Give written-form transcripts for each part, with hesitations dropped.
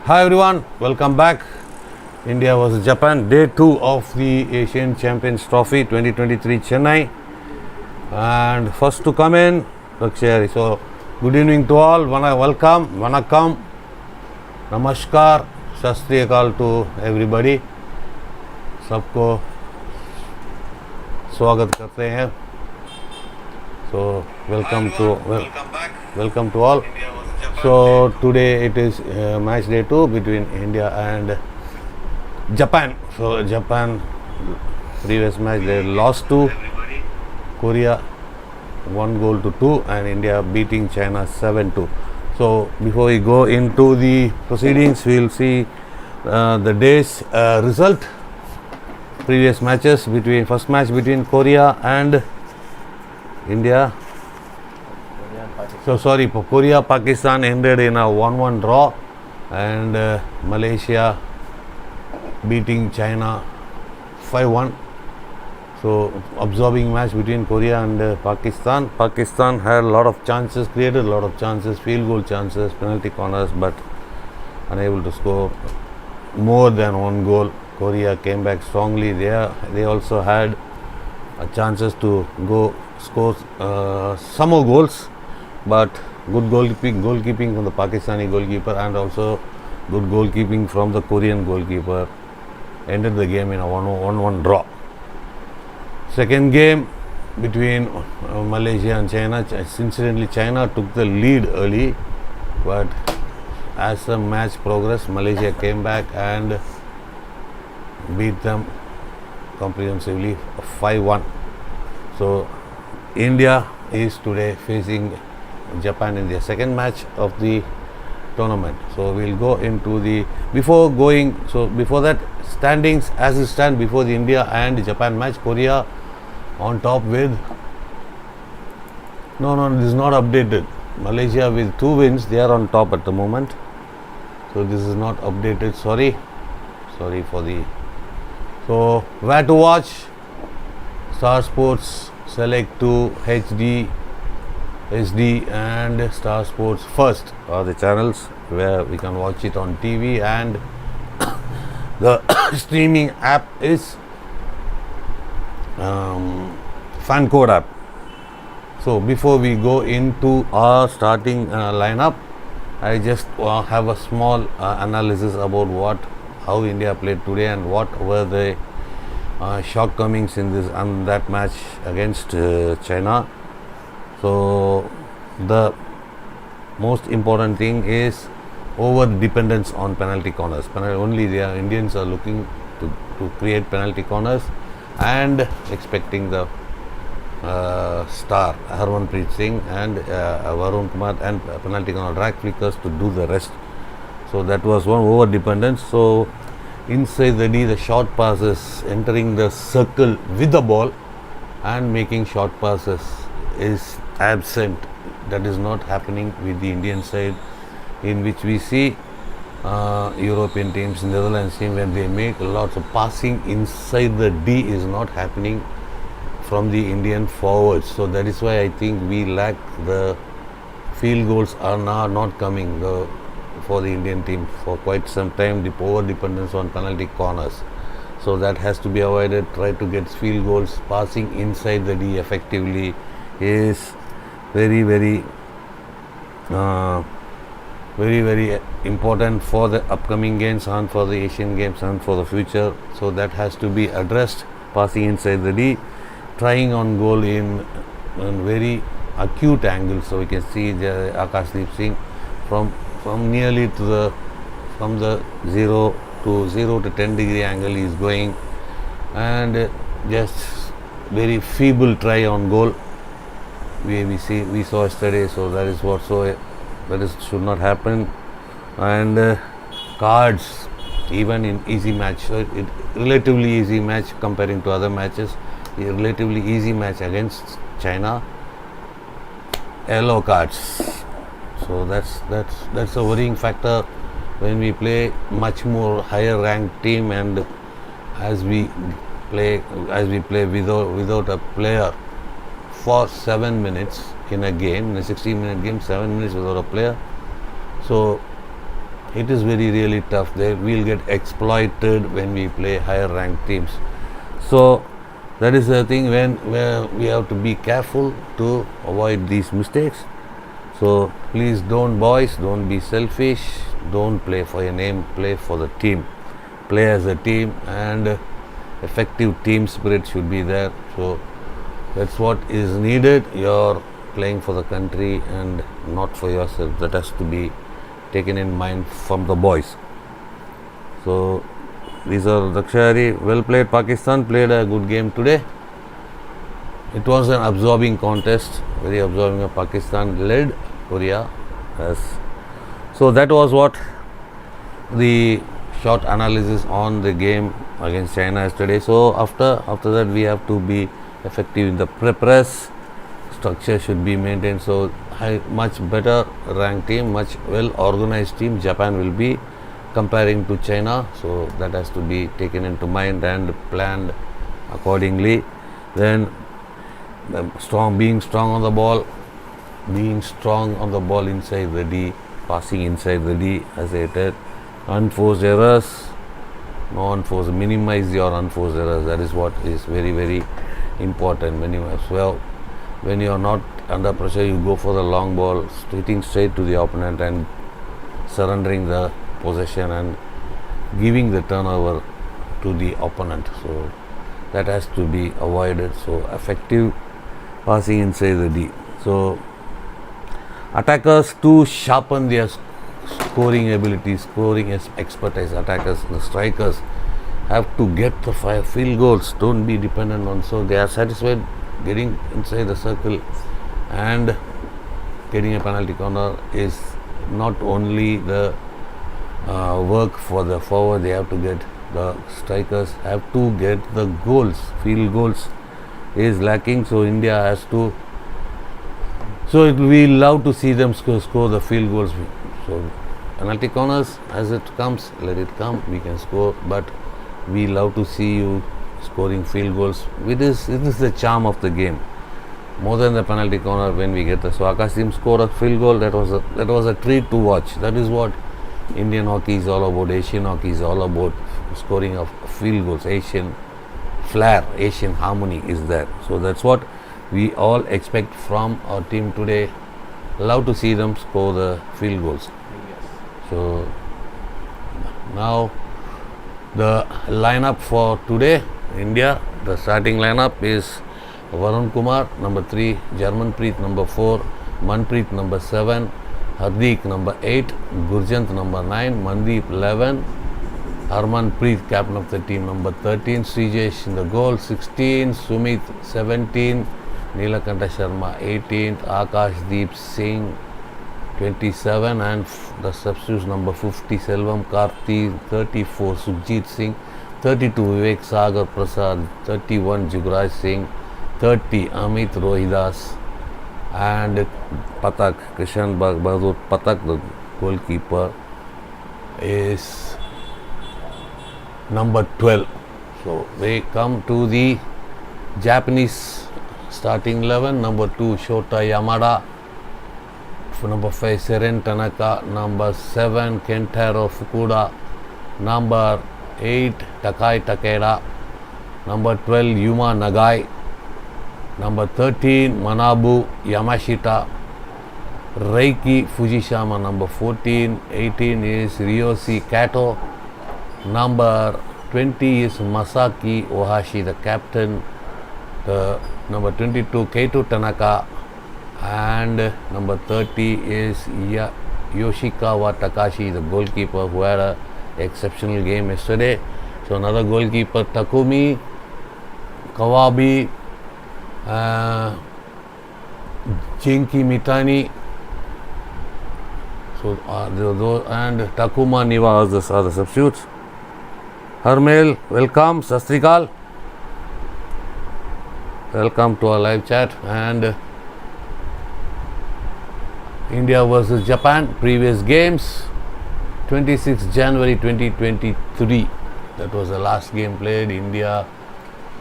Hi everyone, welcome back. India vs Japan, day 2 of the Asian Champions Trophy 2023 Chennai. And first to come in, Rakshari. So, good evening to all. Welcome, Vanakkam, Namaskar, Shastriyakal to everybody. सबको स्वागत करते हैं. So, welcome to all. So today it is match day 2 between India and Japan. So Japan previous match they lost to Korea 1-2 and India beating China 7-2. So before we go into the proceedings, we will see the day's result. Previous matches between first match between Korea and India. So sorry, Korea Pakistan ended in a 1-1 draw, and Malaysia beating China 5-1. So absorbing match between Korea and Pakistan. Pakistan had a lot of chances, created a lot of chances, field goal chances, penalty corners, but unable to score more than one goal. Korea came back strongly there. They also had chances to go score some more goals, but good goalkeeping from the Pakistani goalkeeper and also good goalkeeping from the Korean goalkeeper ended the game in a 1-1 draw. Second game between Malaysia and China. Incidentally, China took the lead early, but as the match progressed, Malaysia came back and beat them comprehensively 5-1. So India is today facing Japan in their second match of the tournament. So we'll go into the before that standings as it stand before the India and Japan match. Korea on top with this is not updated. Malaysia with 2 wins, they are on top at the moment. So this is not updated. Sorry for the. So where to watch? Star Sports Select 2, HD, SD and Star Sports First are the channels where we can watch it on TV, and the streaming app is FanCode app. So before we go into our starting lineup, I just have a small analysis about how India played today and what were the shortcomings in that match against China. So the most important thing is over dependence on penalty corners. Only the Indians are looking to create penalty corners and expecting the star Harmanpreet Singh and Varun Kumar and penalty corner drag flickers to do the rest. So that was one over dependence. So inside the D, the short passes, entering the circle with the ball and making short passes is absent. That is not happening with the Indian side, in which we see European teams, Netherlands team, when they make lots of passing inside the D is not happening from the Indian forwards. So that is why I think we lack the field goals are now not coming for the Indian team for quite some time. The over dependence on penalty corners. So that has to be avoided. Try to get field goals. Passing inside the D effectively is very, very important for the upcoming games and for the Asian Games and for the future. So that has to be addressed. Passing inside the D, trying on goal in very acute angles. So we can see the Akashdeep Singh from nearly to from the 0 to 10 degree angle is going, and just very feeble try on goal we saw yesterday. So that is should not happen. And cards even in easy match, so it relatively easy match comparing to other matches, a relatively easy match against China, yellow cards. So that's a worrying factor when we play much more higher ranked team, and as we play without a player for 7 minutes in a game, in a 16-minute game, 7 minutes without a player. So it is very really tough. They will get exploited when we play higher ranked teams. So that is the thing where we have to be careful to avoid these mistakes. So please don't, boys, don't be selfish, don't play for your name, play for the team, play as a team, and effective team spirit should be there. So that's what is needed. You're playing for the country and not for yourself. That has to be taken in mind from the boys. So these are Dakshari. Well played. Pakistan played a good game today. It was an absorbing contest, very absorbing. Pakistan led Korea. Yes. So that was what the short analysis on the game against China yesterday. So after that we have to be effective in the press. Structure should be maintained. So much better ranked team, much well organized team Japan will be comparing to China. So that has to be taken into mind and planned accordingly. Then being strong on the ball inside the D, passing inside the D, as I said. Unforced errors, no unforced, minimize your unforced errors. That is what is very very important. When you are not under pressure, you go for the long ball, hitting straight to the opponent and surrendering the possession and giving the turnover to the opponent. So that has to be avoided. So effective passing inside the D. So attackers to sharpen their scoring ability, scoring expertise. Attackers, the strikers have to get the field goals. Don't be dependent on. So they are satisfied getting inside the circle and getting a penalty corner is not only the work for the forward. They have to get, the strikers have to get the goals. Field goals is lacking, so India has to. So we love to see them score the field goals. So penalty corners, as it comes, let it come. We can score, but we love to see you scoring field goals. It is the charm of the game, more than the penalty corner when we get the. So Akash team score a field goal. That was a treat to watch. That is what Indian hockey is all about. Asian hockey is all about scoring of field goals. Asian flair, Asian harmony is there. So that's what we all expect from our team today. Love to see them score the field goals. Yes. So now the lineup for today, India, the starting lineup is Varun Kumar, number 3, Jarmanpreet, number 4, Manpreet, number 7, Hardik, number 8, Gurjant, number 9, Mandeep, 11, Harmanpreet, captain of the team, number 13, Srijesh in the goal, 16, Sumit, 17, Neelakanta Sharma, 18th, Akash Deep Singh, 27, and the substitutes number 50, Selvam Karthi, 34, Sukhjit Singh, 32, Vivek Sagar Prasad, 31, Jugraj Singh, 30, Amit Rohidas, and Patak, Krishan Bahadur Patak, the goalkeeper, is number 12. So we come to the Japanese starting 11. Number 2, Shota Yamada. Number 5, Seren Tanaka. Number 7, Kentaro Fukuda. Number 8, Takai Takeda. Number 12, Yuma Nagai. Number 13, Manabu Yamashita. Reiki Fujishama. Number 14, 18 is Ryoshi Kato. Number 20 is Masaki Ohashi, the captain. The number 22, Keito Tanaka. And number 30 is Yoshikawa Takashi, the goalkeeper, who had an exceptional game yesterday. So another goalkeeper, Takumi Kawabi, Jinki Mitani. So and Takuma Niwa are the substitutes. Harmel, welcome. Sastrikal. Welcome to our live chat. And India versus Japan, previous games, 26 January 2023. That was the last game played. India,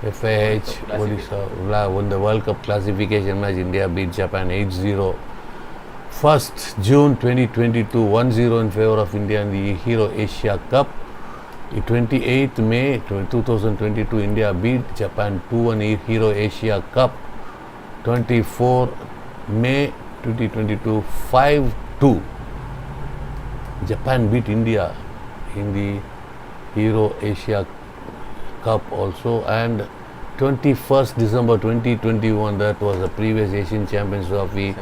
FAH, Odisha won the World Cup classification match. India beat Japan 8-0. 1st June 2022, 1-0 in favor of India in the Hero Asia Cup. 28th May 2022, India beat Japan 2-1 in Hero Asia Cup. 24 May 2022, 5-2. Japan beat India in the Hero Asia Cup also. And 21st December 2021, that was the previous Asian Champions Trophy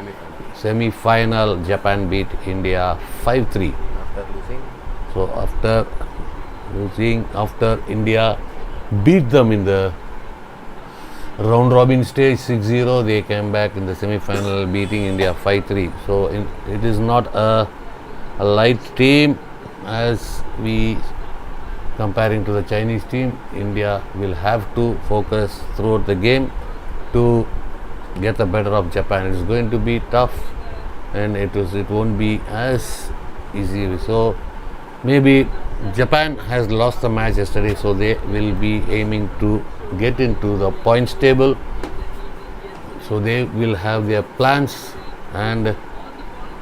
semi-final. Japan beat India 5-3. After losing, after India beat them in the round robin stage 6-0, they came back in the semi-final beating India 5-3. So it is not a light team as we comparing to the Chinese team. India will have to focus throughout the game to get the better of Japan. It is going to be tough and it won't be as easy. So maybe Japan has lost the match yesterday, so they will be aiming to get into the points table. So they will have their plans and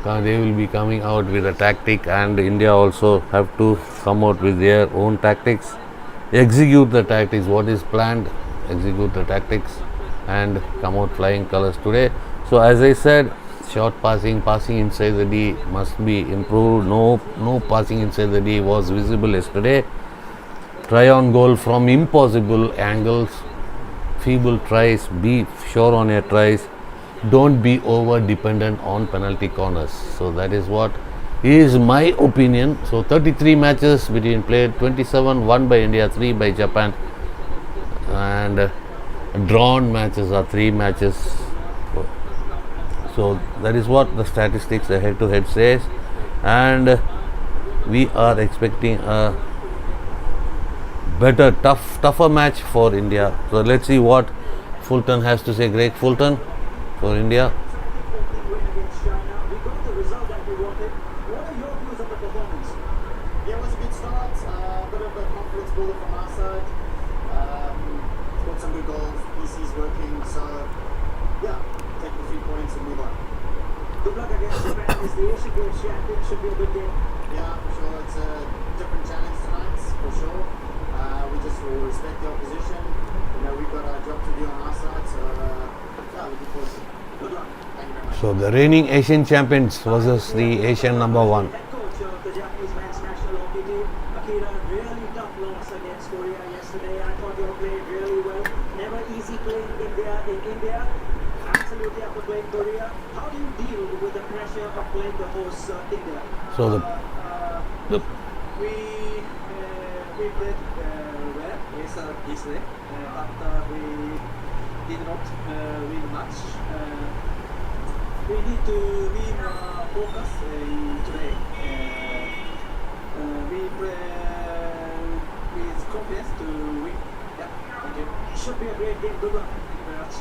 they will be coming out with a tactic, and India also have to come out with their own tactics, execute the tactics, what is planned, execute the tactics and come out flying colors today. So as I said, short passing inside the D must be improved. No passing inside the D was visible yesterday. Try on goal from impossible angles, feeble tries, be sure on your tries, don't be over dependent on penalty corners. So that is what is my opinion. So 33 matches between played, 27 won by India, 3 by Japan, and drawn matches are 3 matches. So that is what the statistics, the head to head says, and we are expecting a better, tougher match for India. So let's see what Fulton has to say. Greg Fulton for India. Yeah, it was a good start. Bit of a confidence builder from our side. Got some good goals. PC's working. So, yeah, take the 3 points and move on. Good luck against Japan. Is the Asian Games champion? Should be a good game. Yeah, for sure. It's a different challenge tonight, for sure. We just will respect the opposition. You know, we've got our job to do on our side. So, yeah, looking forward to it. Good luck. Thank you very much. So the reigning Asian champions versus the Asian number 1. Really tough loss against Korea yesterday. I thought you played really well. Never easy playing India. Absolutely after playing Korea. How do you deal with the pressure of playing the host India? So we played well yesterday, but we did not win much. We need to be more focused today. We play with confidence to win. Yeah, thank you. Should be a great game. Good luck. Thank you very much.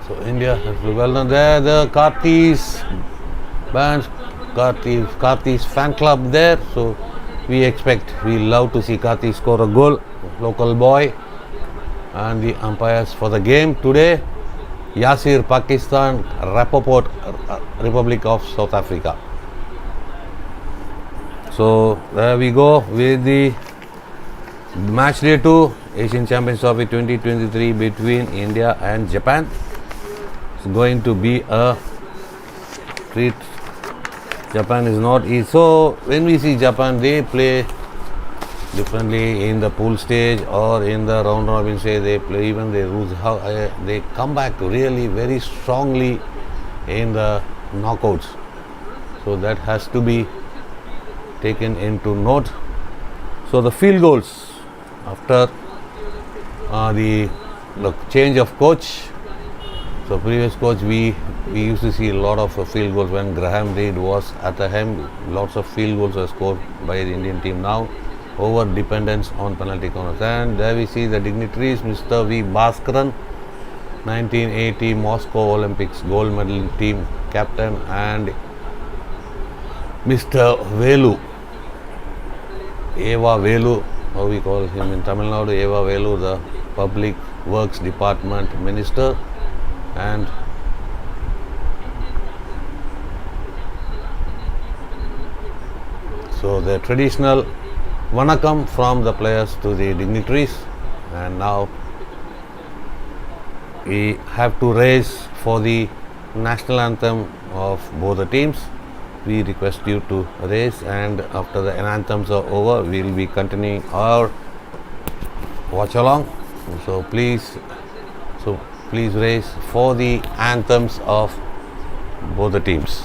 So India has to well done there. The Karti's band, Karti's fan club there. So we love to see Karti score a goal. Local boy. And the umpires for the game today: Yasir, Pakistan; Rapoport, Republic of South Africa. So there we go with the match day 2 Asian Champions Trophy 2023 between India and Japan. It's going to be a treat. Japan is not easy. So when we see Japan, they play differently in the pool stage or in the round robin stage. They play, even they lose, they come back really very strongly in the knockouts. So that has to be taken into note. So the field goals after the change of coach. So previous coach, we used to see a lot of field goals when Graham Reid was at the helm. Lots of field goals were scored by the Indian team. Now over dependence on penalty corners, and there we see the dignitaries: Mr. V. Bhaskaran, 1980 Moscow Olympics gold medal team captain, and Mr. Velu, Eva Velu, how we call him in Tamil Nadu, Eva Velu, the Public Works Department Minister, and So the traditional Vanakkam from the players to the dignitaries, and now we have to raise for the national anthem of both the teams. We request you to raise, and after the anthems are over, we will be continuing our watch along. So please raise for the anthems of both the teams.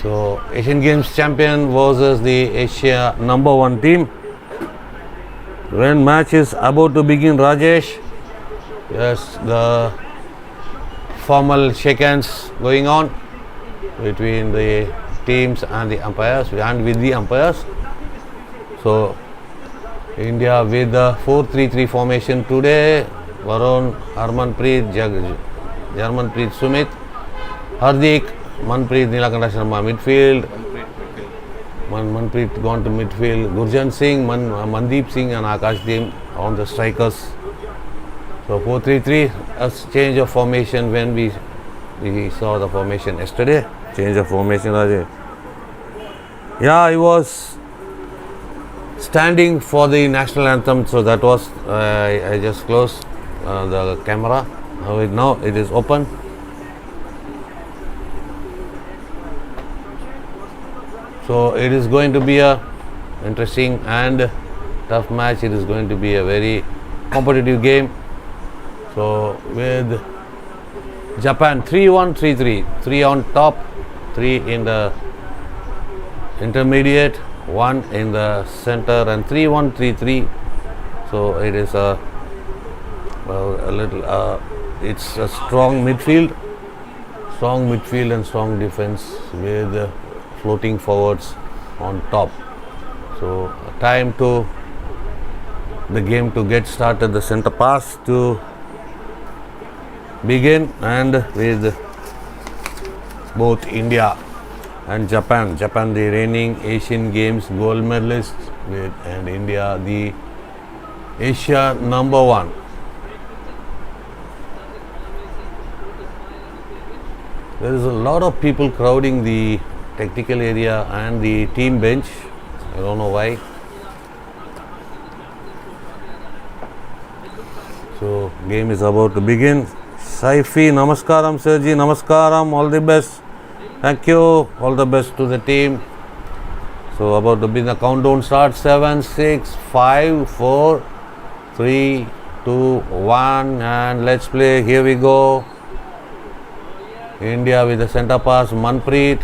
So Asian Games champion versus the Asia number 1 team. When match is about to begin, Rajesh, yes, the formal shake hands going on between the teams and the umpires and with the umpires. So India with the 4-3-3 formation today. Varun, Harmanpreet, Jarmanpreet, Sumit, Hardik, Manpreet, Nilakanta Sharma midfield. Manpreet gone to midfield. Gurjan Singh, Mandeep Singh and Akash Deep on the strikers. So 4-3-3, a change of formation when we saw the formation yesterday. Change of formation, Rajay. Yeah, I was standing for the national anthem, so that was I just closed the camera. Now it is open. So it is going to be a interesting and tough match. It is going to be a very competitive game. So with Japan 3-1, 3-3, 3 on top, 3 in the intermediate, 1 in the center, and 3-1, 3-3. So it is it's a strong midfield and strong defense with floating forwards on top. So time to the game to get started, the center pass to begin, and with both India and Japan, the reigning Asian Games gold medalist, and India the Asia number 1. There is a lot of people crowding the technical area and the team bench. I don't know why. So game is about to begin. Saifi, namaskaram, Sergi, namaskaram, all the best. Thank you, all the best to the team. So about to begin, the countdown starts. 7, 6, 5, 4, 3, 2, 1, and let's play. Here we go. India with the centre pass, Harmanpreet.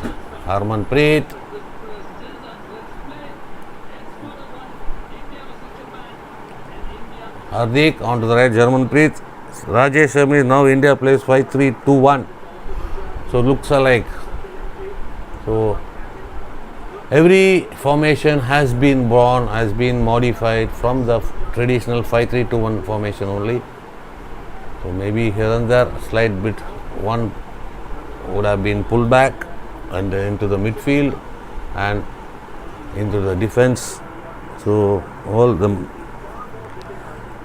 Hardik onto the right, Germanpreet. Rajesh Sharma. Now India plays 5-3-2-1. So looks alike. So every formation has been born, has been modified from the traditional 5-3-2-1 formation only. So maybe here and there, slight bit one would have been pulled back and into the midfield and into the defense. So all the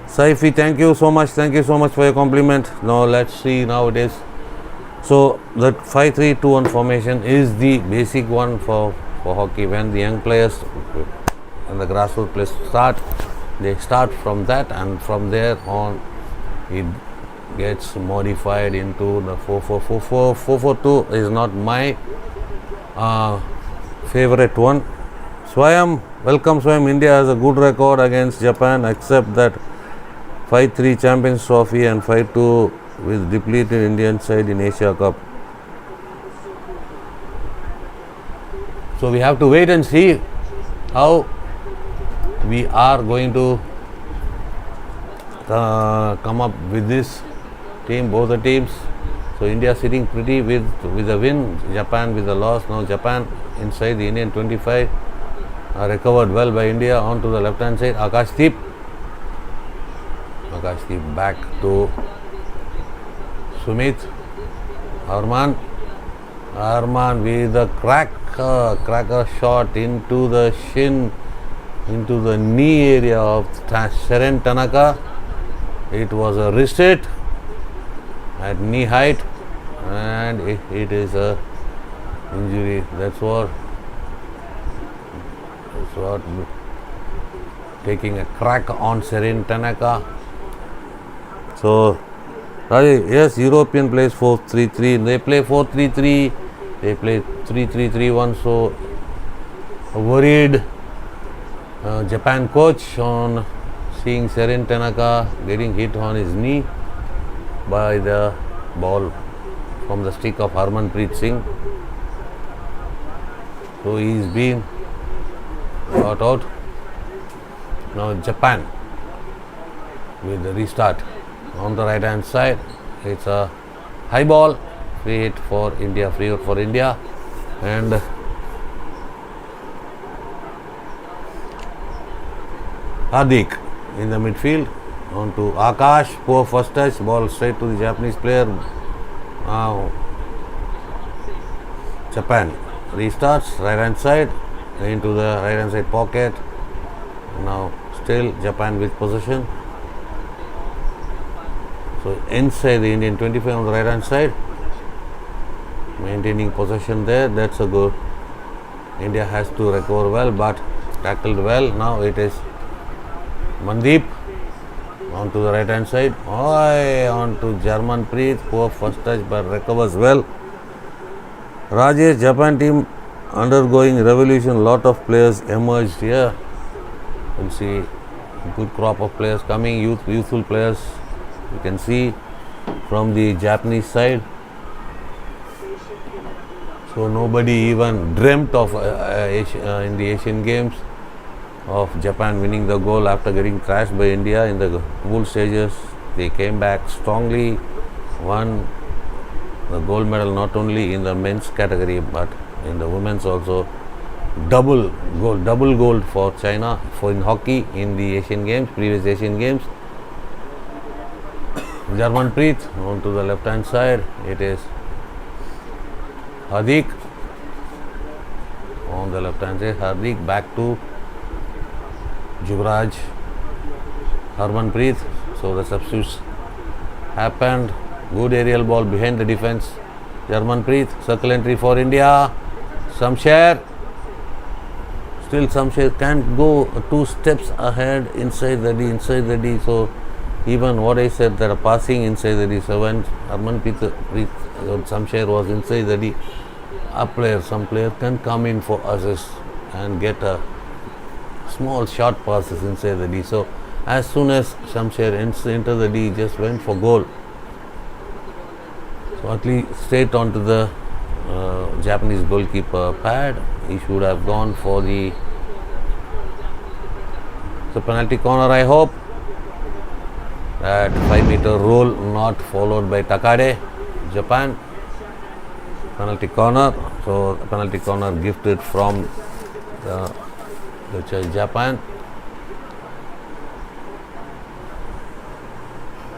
Saifi, thank you so much for your compliment. Now let's see nowadays. So the 5-3-2-1 formation is the basic one for hockey. When the young players and the grassroots players start, they start from that, and from there on it gets modified into the 4-4-4-4. 4-4-2 is not my favorite one. Swayam, welcome Swayam. India has a good record against Japan, except that 5-3 Champions Trophy and 5-2 with depleted Indian side in Asia Cup. So we have to wait and see how we are going to come up with this team, both the teams. So India sitting pretty with a win, Japan with a loss. Now Japan inside the Indian 25, recovered well by India. On to the left hand side, Akashdeep back to Sumit. Arman with a cracker shot into the shin, into the knee area of Seren Tanaka. It was a wrist hit at knee height, and it is a injury. That's what taking a crack on Seren Tanaka. So yes, European plays 4-3-3. They play 4-3-3. They play 3-3-3-1. So worried Japan coach on seeing Seren Tanaka getting hit on his knee by the ball from the stick of Harmanpreet Singh. So he's been got out. Now Japan with the restart. On the right hand side, it's a high ball, free hit for India, and Hardik in the midfield. On to Akash, poor first touch, ball straight to the Japanese player. Now Japan restarts, right hand side, into the right hand side pocket. Now still Japan with possession. So inside the Indian 25 on the right hand side, maintaining possession there. That's a good. India has to recover well, but tackled well. Now it is Mandeep on to the right hand side. On to Germanpreet. Poor first touch, but recovers well. Rajesh, Japan team undergoing revolution. Lot of players emerged here. We'll see a good crop of players coming, youthful players. You can see from the Japanese side. So nobody even dreamt of in the Asian Games of Japan winning the gold after getting thrashed by India in the pool stages. They came back strongly, won the gold medal not only in the men's category but in the women's also. Double gold for China in hockey in the previous Asian Games. Germanpreet on to the left hand side. It is Hardik on the left hand side. Hardik back to Juvraj, Harmanpreet. So the substitutes happened. Good aerial ball behind the defense. Germanpreet, circle entry for India. Samsher. Still Samsher can't go 2 steps ahead inside the D. So Even what I said, that a passing inside the D, so when Harmanpreet Shamsher was inside the D, some player can come in for assist and get a small short passes inside the D. So as soon as Shamsher entered the D, he just went for goal. So at least straight onto the Japanese goalkeeper pad. He should have gone for the penalty corner, I hope. That 5-meter rule not followed by Takade, Japan. Penalty corner. So penalty corner gifted from Japan.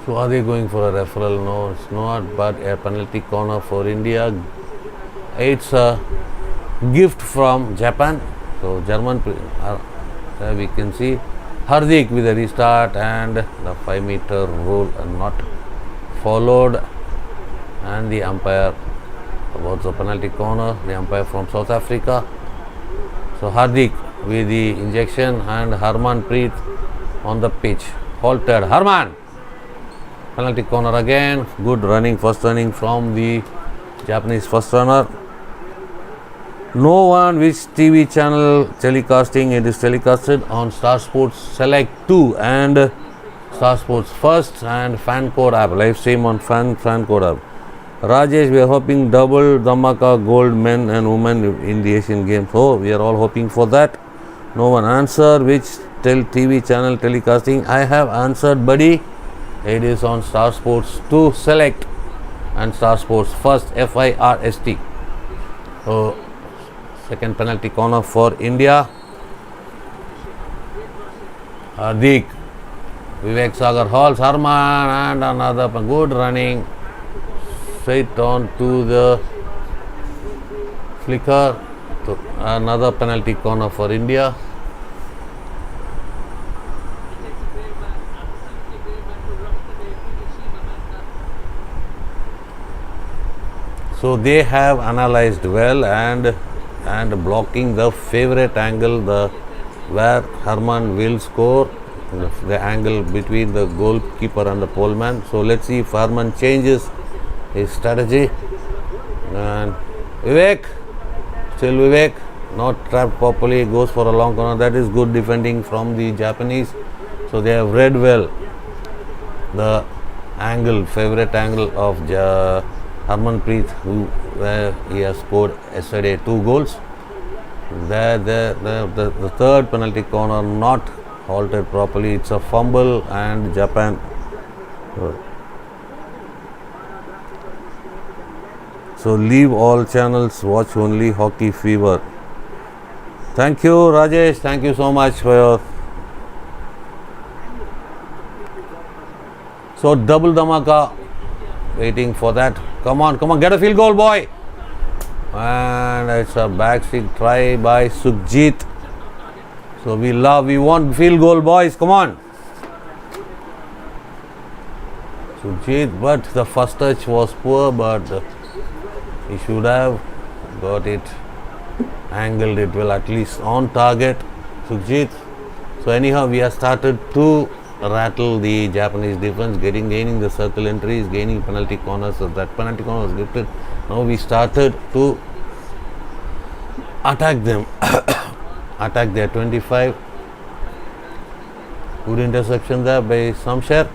So are they going for a referral? No, it's not, but a penalty corner for India. It's a gift from Japan. So German, we can see Hardik with a restart, and the 5-meter rule not followed, and the umpire about the penalty corner, the umpire from South Africa. So Hardik with the injection, and Harmanpreet on the pitch, halted. Harman, penalty corner again. Good running, first running from the Japanese first runner. No one which TV channel telecasting, it is telecasted on Star Sports Select 2 and Star Sports First and Fan Code app, live stream on Fan Code app. Rajesh, we are hoping double Dhamaka gold men and women in the Asian Games. Oh, we are all hoping for that. No one answer which TV channel telecasting. I have answered, buddy. It is on Star Sports 2 Select and Star Sports First, FIRST. So second penalty corner for India. Hardik, Vivek Sagar hauls Harman, and another good running straight on to the flicker. So another penalty corner for India. So they have analyzed well and blocking the favorite angle, where Harman will score, the angle between the goalkeeper and the poleman. So let's see if Harman changes his strategy. And Vivek, still Vivek, not trapped properly, goes for a long corner. That is good defending from the Japanese. So they have read well the angle, favorite angle of Harmanpreet, where he has scored yesterday 2 goals. The third penalty corner not halted properly. It's a fumble, and Japan. So leave all channels, watch only Hockey Fever. Thank you, Rajesh. Thank you so much for your. So double Dhamaka, waiting for that. Come on, get a field goal, boy. And it's a backseat try by Sukhjit. So we want field goal, boys. Come on. Sukhjit, but the first touch was poor, but he should have got it, angled it well, at least on target, Sukhjit. So anyhow, we have started to rattle the Japanese defense, gaining the circle entries, gaining penalty corners. So that penalty corner was gifted. Now we started to attack them, attack their 25. Good interception there by Shamsher.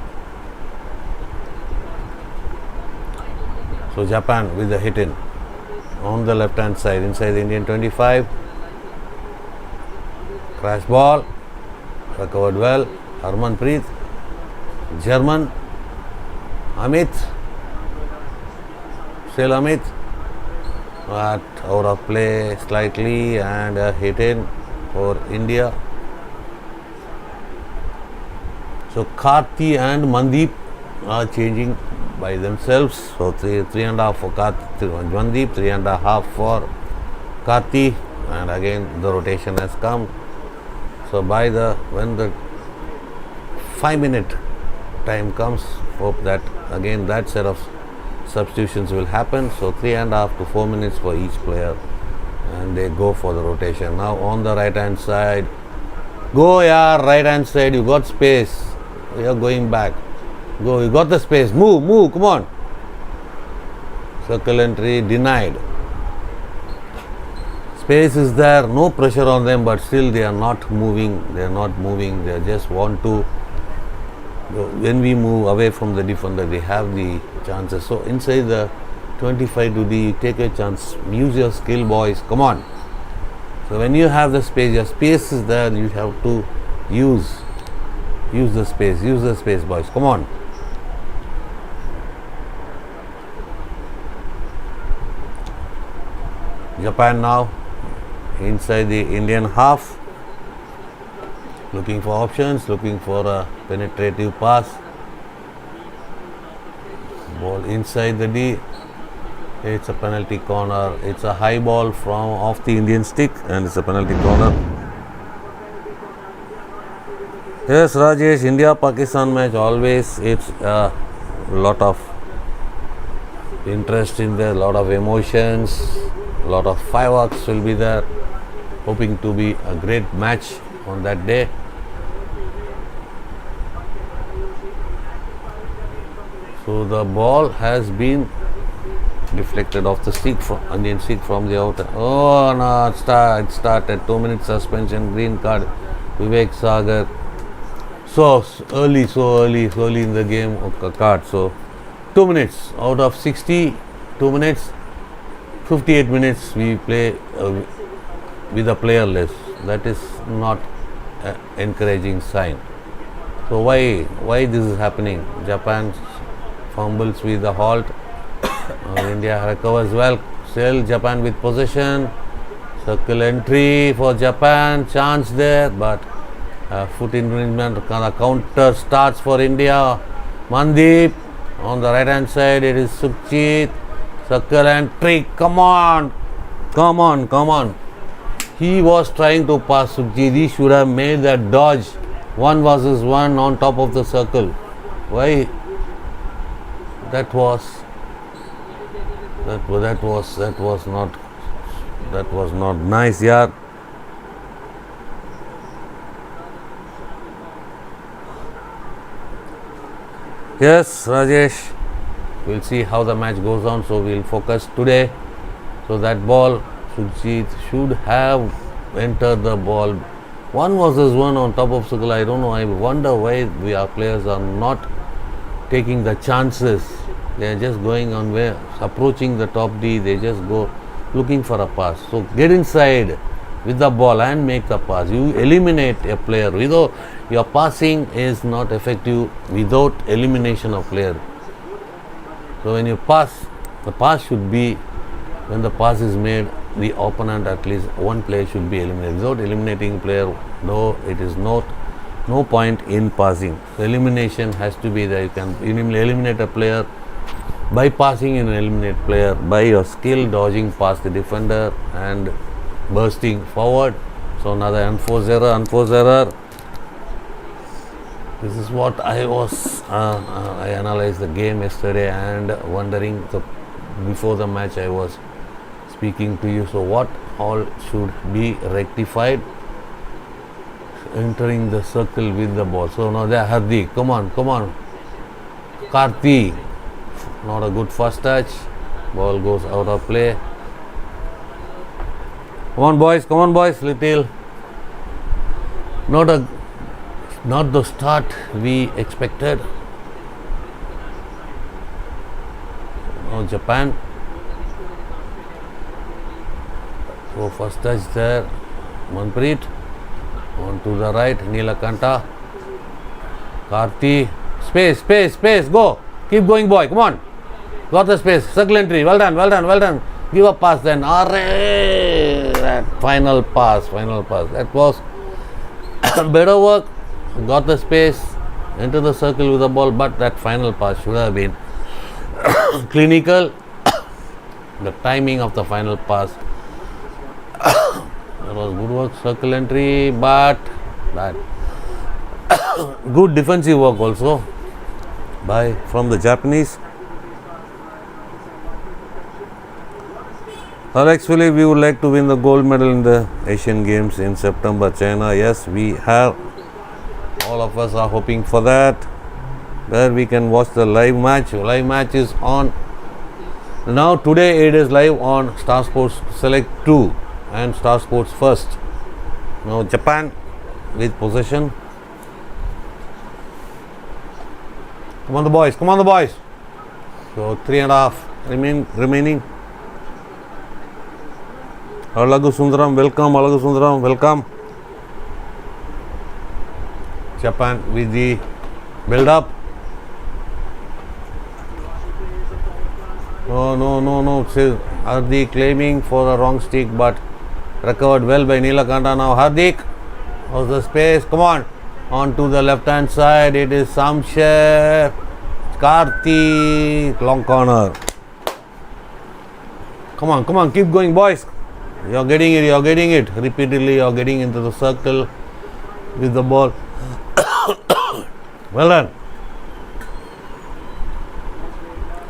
So Japan with the hit in on the left hand side inside the Indian 25. Crash ball, recovered well. Harmanpreet, German, Amit, still Amit, but out of play slightly, and a hit in for India. So Karthi and Mandeep are changing by themselves. So 3.5 for Mandeep, 3.5 for Karthi, and again the rotation has come. So when the 5-minute time comes, hope that again that set of substitutions will happen. So 3.5 to 4 minutes for each player, and they go for the rotation. Now on the right hand side, go right hand side, you got space, we are going back. Go, you got the space. Move, come on. Circle entry denied. Space is there, no pressure on them, but still they are not moving. They just want to. When we move away from the defender, they have the chances. So inside the 25 to the, take a chance. Use your skill, boys. Come on. So when you have the space, your space is there. You have to use the space. Use the space, boys. Come on. Japan now inside the Indian half, looking for options, looking for a penetrative pass. Ball inside the D. It's a penalty corner. It's a high ball from off the Indian stick, and it's a penalty corner. Yes, Rajesh, India-Pakistan match, always it's a lot of interest in there, a lot of emotions, a lot of fireworks will be there. Hoping to be a great match on that day. So the ball has been deflected off the stick from Indian stick from the outer. Oh no, it started 2 minutes suspension, green card, Vivek Sagar. So early in the game card. So 2 minutes out of 60, 2 minutes, 58 minutes we play with a player less. That is not an encouraging sign. So why this is happening? Japan fumbles with the halt. India recovers well. Still Japan with possession. Circle entry for Japan. Chance there, but foot infringement. The counter starts for India. Mandeep on the right hand side. It is Sukhjit. Circle entry. Come on. He was trying to pass Sukhjit. He should have made that dodge. 1 versus 1 on top of the circle. Why? That was not nice, yeah. Yes, Rajesh. We'll see how the match goes on. So we'll focus today. So that ball, Sukhjit should have entered the ball. 1 versus 1 on top of circle. I don't know. I wonder why our players are not taking the chances. They are just going on where approaching the top D. They just go looking for a pass. So get inside with the ball and make the pass. You eliminate a player. Without your passing is not effective without elimination of player. So when you pass, the pass should be, when the pass is made, the opponent, at least one player should be eliminated. Without eliminating player, no, it is no point in passing. So elimination has to be there. You can eliminate a player by passing, and eliminate player by your skill dodging past the defender and bursting forward. So another unforced error. This is what I was I analyzed the game yesterday and wondering, before the match I was speaking to you. So what all should be rectified? Entering the circle with the ball. So now there, Hardik, come on. Karthi, not a good first touch. Ball goes out of play. Come on boys, little. Not the start we expected. Now Japan. So first touch there. Manpreet. On to the right. Neelakanta. Karthi. Space. Go. Keep going, boy. Come on. Got the space. Circle entry. Well done. Give a pass then. That final pass. That was better work. Got the space. Enter the circle with the ball. But that final pass should have been clinical. The timing of the final pass. That was good work. Circle entry. But that good defensive work also from the Japanese. Alex Philippe, we would like to win the gold medal in the Asian Games in September, China. Yes, we have. All of us are hoping for that. where we can watch the live match. Live match is on now. Today it is live on Star Sports Select 2 and Star Sports First. Now Japan with possession. Come on the boys, come on the boys. So 3.5 remaining. Alagu Sundaram, welcome. Alagu Sundaram, welcome. Japan with the build up. No. Hardik claiming for a wrong stick, but recovered well by Neelakanta. Now Hardik, how's the space? Come on to the left hand side. It is Samsher, Karthi, long corner. Come on, keep going, boys. You're getting it. Repeatedly, you're getting into the circle with the ball. Well done.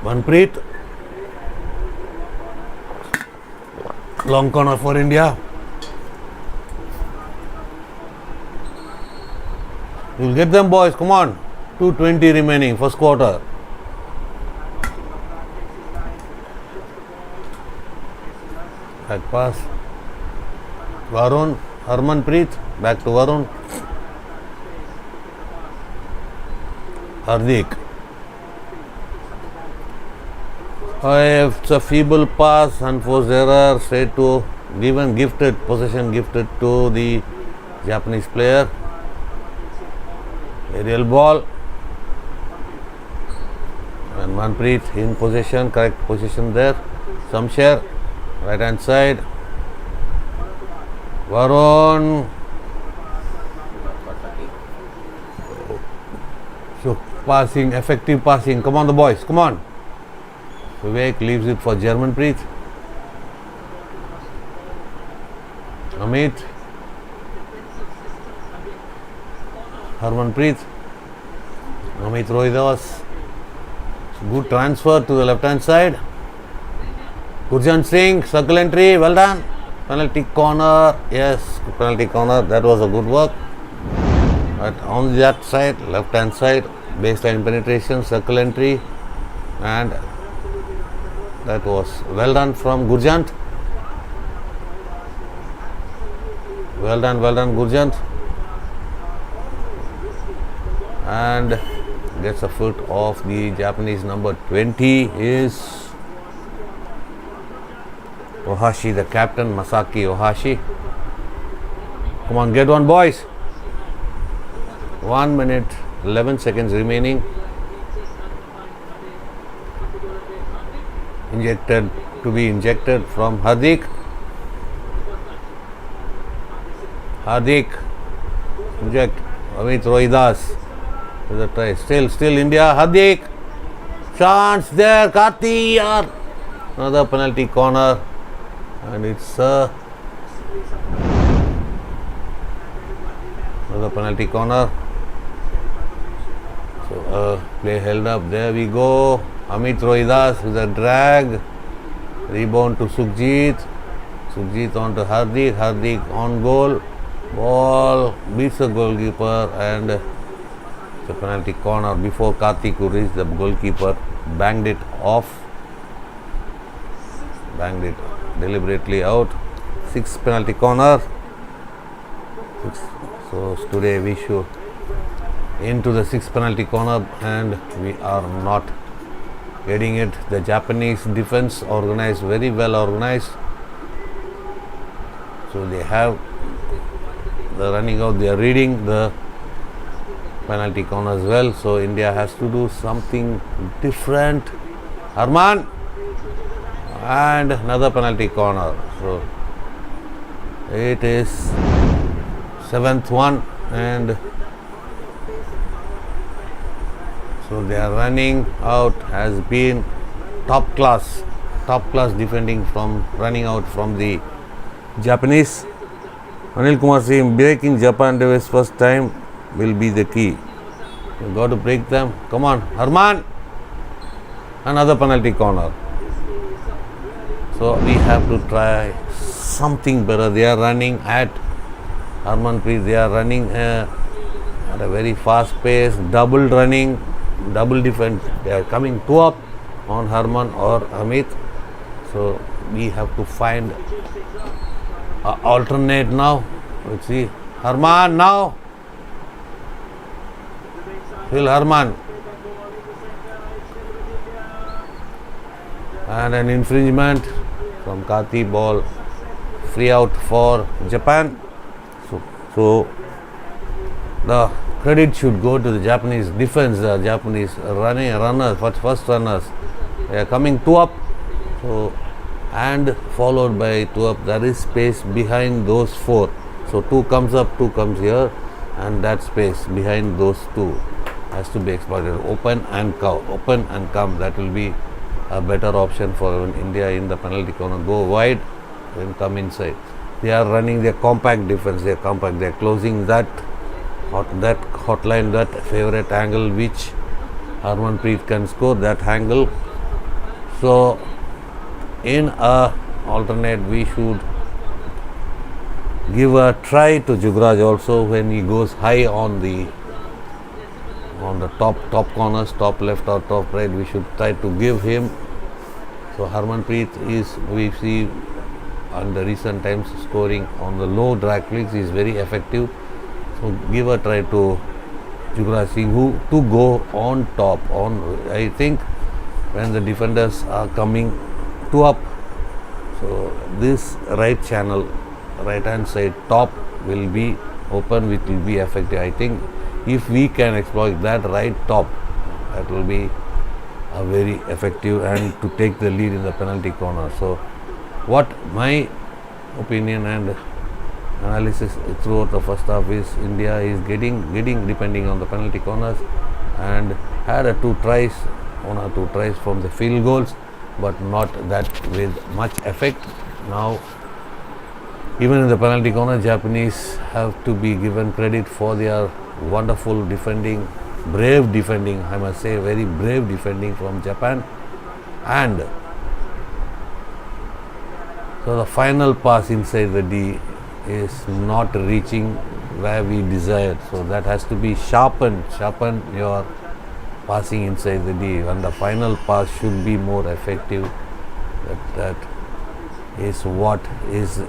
Manpreet. Long corner for India. You'll get them, boys. Come on. 2:20 remaining, first quarter. Back pass. Varun, Harmanpreet. Back to Varun. Hardik. It's a feeble pass, unforced error, straight to possession gifted to the Japanese player. Aerial ball. And Manpreet in possession, correct position there. Samsher, right hand side. Varun. So passing, effective passing. Come on the boys, come on. Vivek leaves it for Germanpreet. Amit. Harmanpreet. Amit Rohidas. Good transfer to the left hand side. Gurjan Singh, circle entry, well done. Penalty corner, yes, penalty corner, that was a good work. But on that side, left hand side, baseline penetration, circle entry, and that was well done from Gurjant. Well done Gurjant. And gets a foot off the Japanese number 20 is Ohashi, the captain, Masaki Ohashi. Come on, get one, boys. 1 minute, 11 seconds remaining. Injected from Hardik. Inject. Amit Rohidas with a try. Still India. Hardik. Chance there. Karthi. Another penalty corner. And it's another penalty corner. So play held up. There we go. Amit Rohidas with a drag. Rebound to Sukhjit. Sukhjit on to Hardik. Hardik on goal. Ball beats the goalkeeper and it's a penalty corner. Before Karthik could reach, the goalkeeper banged it off. Banged it deliberately out. 6th penalty corner. So today we should into the 6th penalty corner and we are not getting it. The Japanese defense organized, very well organized. So they have the running out, they are reading the penalty corner as well. So India has to do something different. Harman and another penalty corner. So it is 7th one and so their running out has been top class defending from running out from the Japanese. Anil Kumar saying breaking Japan Davis first time will be the key. You got to break them. Come on, Harman. Another penalty corner. So we have to try something better. They are running at Harmanpreet. They are running at a very fast pace, double running. double defense. They are coming two up on Harman or Amit. So we have to find alternate now. Let's see. Harman now. Phil Harman. And an infringement from Kati, ball free out for Japan. So the credit should go to the Japanese defense, the Japanese runners, first runners. They are coming two up, so and followed by two up. There is space behind those four. So two comes up, two comes here, and that space behind those two has to be exploited. Open and come. That will be a better option for India in the penalty corner. Go wide, then come inside. They are running their compact defense. They are closing that hotline, that favorite angle which Harmanpreet can score that angle. So in a alternate, we should give a try to Jugraj also when he goes high on the top corners, top left or top right. We should try to give him. So Harmanpreet is, we see in the recent times, scoring on the low drag flicks is very effective. So give a try to Jugraj Singh to go on top. I think when the defenders are coming two up, so this right channel, right hand side top will be open, which will be effective. I think if we can exploit that right top, that will be a very effective and to take the lead in the penalty corner. So what my opinion and analysis throughout the first half is, India is getting depending on the penalty corners, and had one or two tries from the field goals, but not that with much effect. Now even in the penalty corner, Japanese have to be given credit for their wonderful defending, brave defending, I must say, very brave defending from Japan. And so the final pass inside the D is not reaching where we desired. So that has to be sharpen your passing inside the D, and the final pass should be more effective. That is what is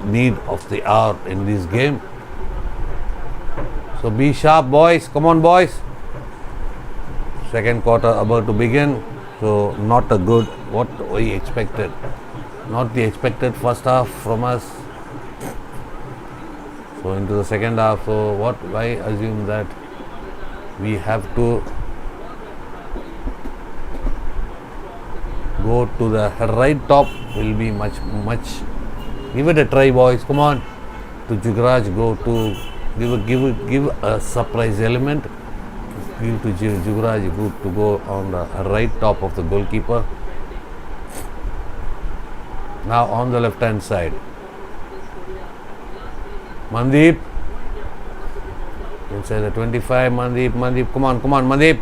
need of the hour in this game. So be sharp, boys. Come on, boys. Second quarter about to begin. So not a good what we expected. Not the expected first half from us. So into the second half. So why assume that we have to go to the right top will be much. Give it a try, boys. Come on. To Jugraj, go to give a surprise element. Give to Jugraj to go on the right top of the goalkeeper. Now on the left hand side, Mandeep inside the 25. Mandeep, come on, Mandeep.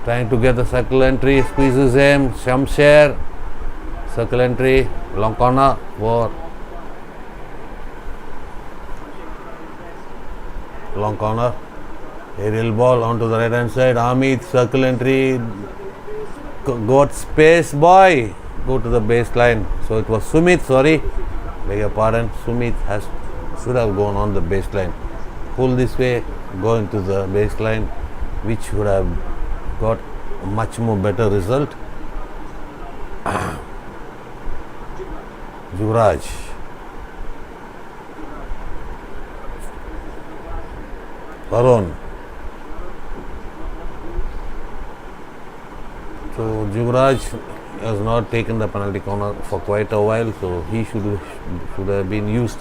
Trying to get the circle entry, squeezes him. Shamsher, circle entry, long corner for long corner. Aerial ball onto the right hand side. Amit, circle entry. Got space, boy. Go to the baseline. So it was Sumit, sorry. Beg your pardon. Sumit should have gone on the baseline. Pull this way, go into the baseline, which would have got a much more better result. Jugraj. Varun. So Jugraj has not taken the penalty corner for quite a while, so he should have been used,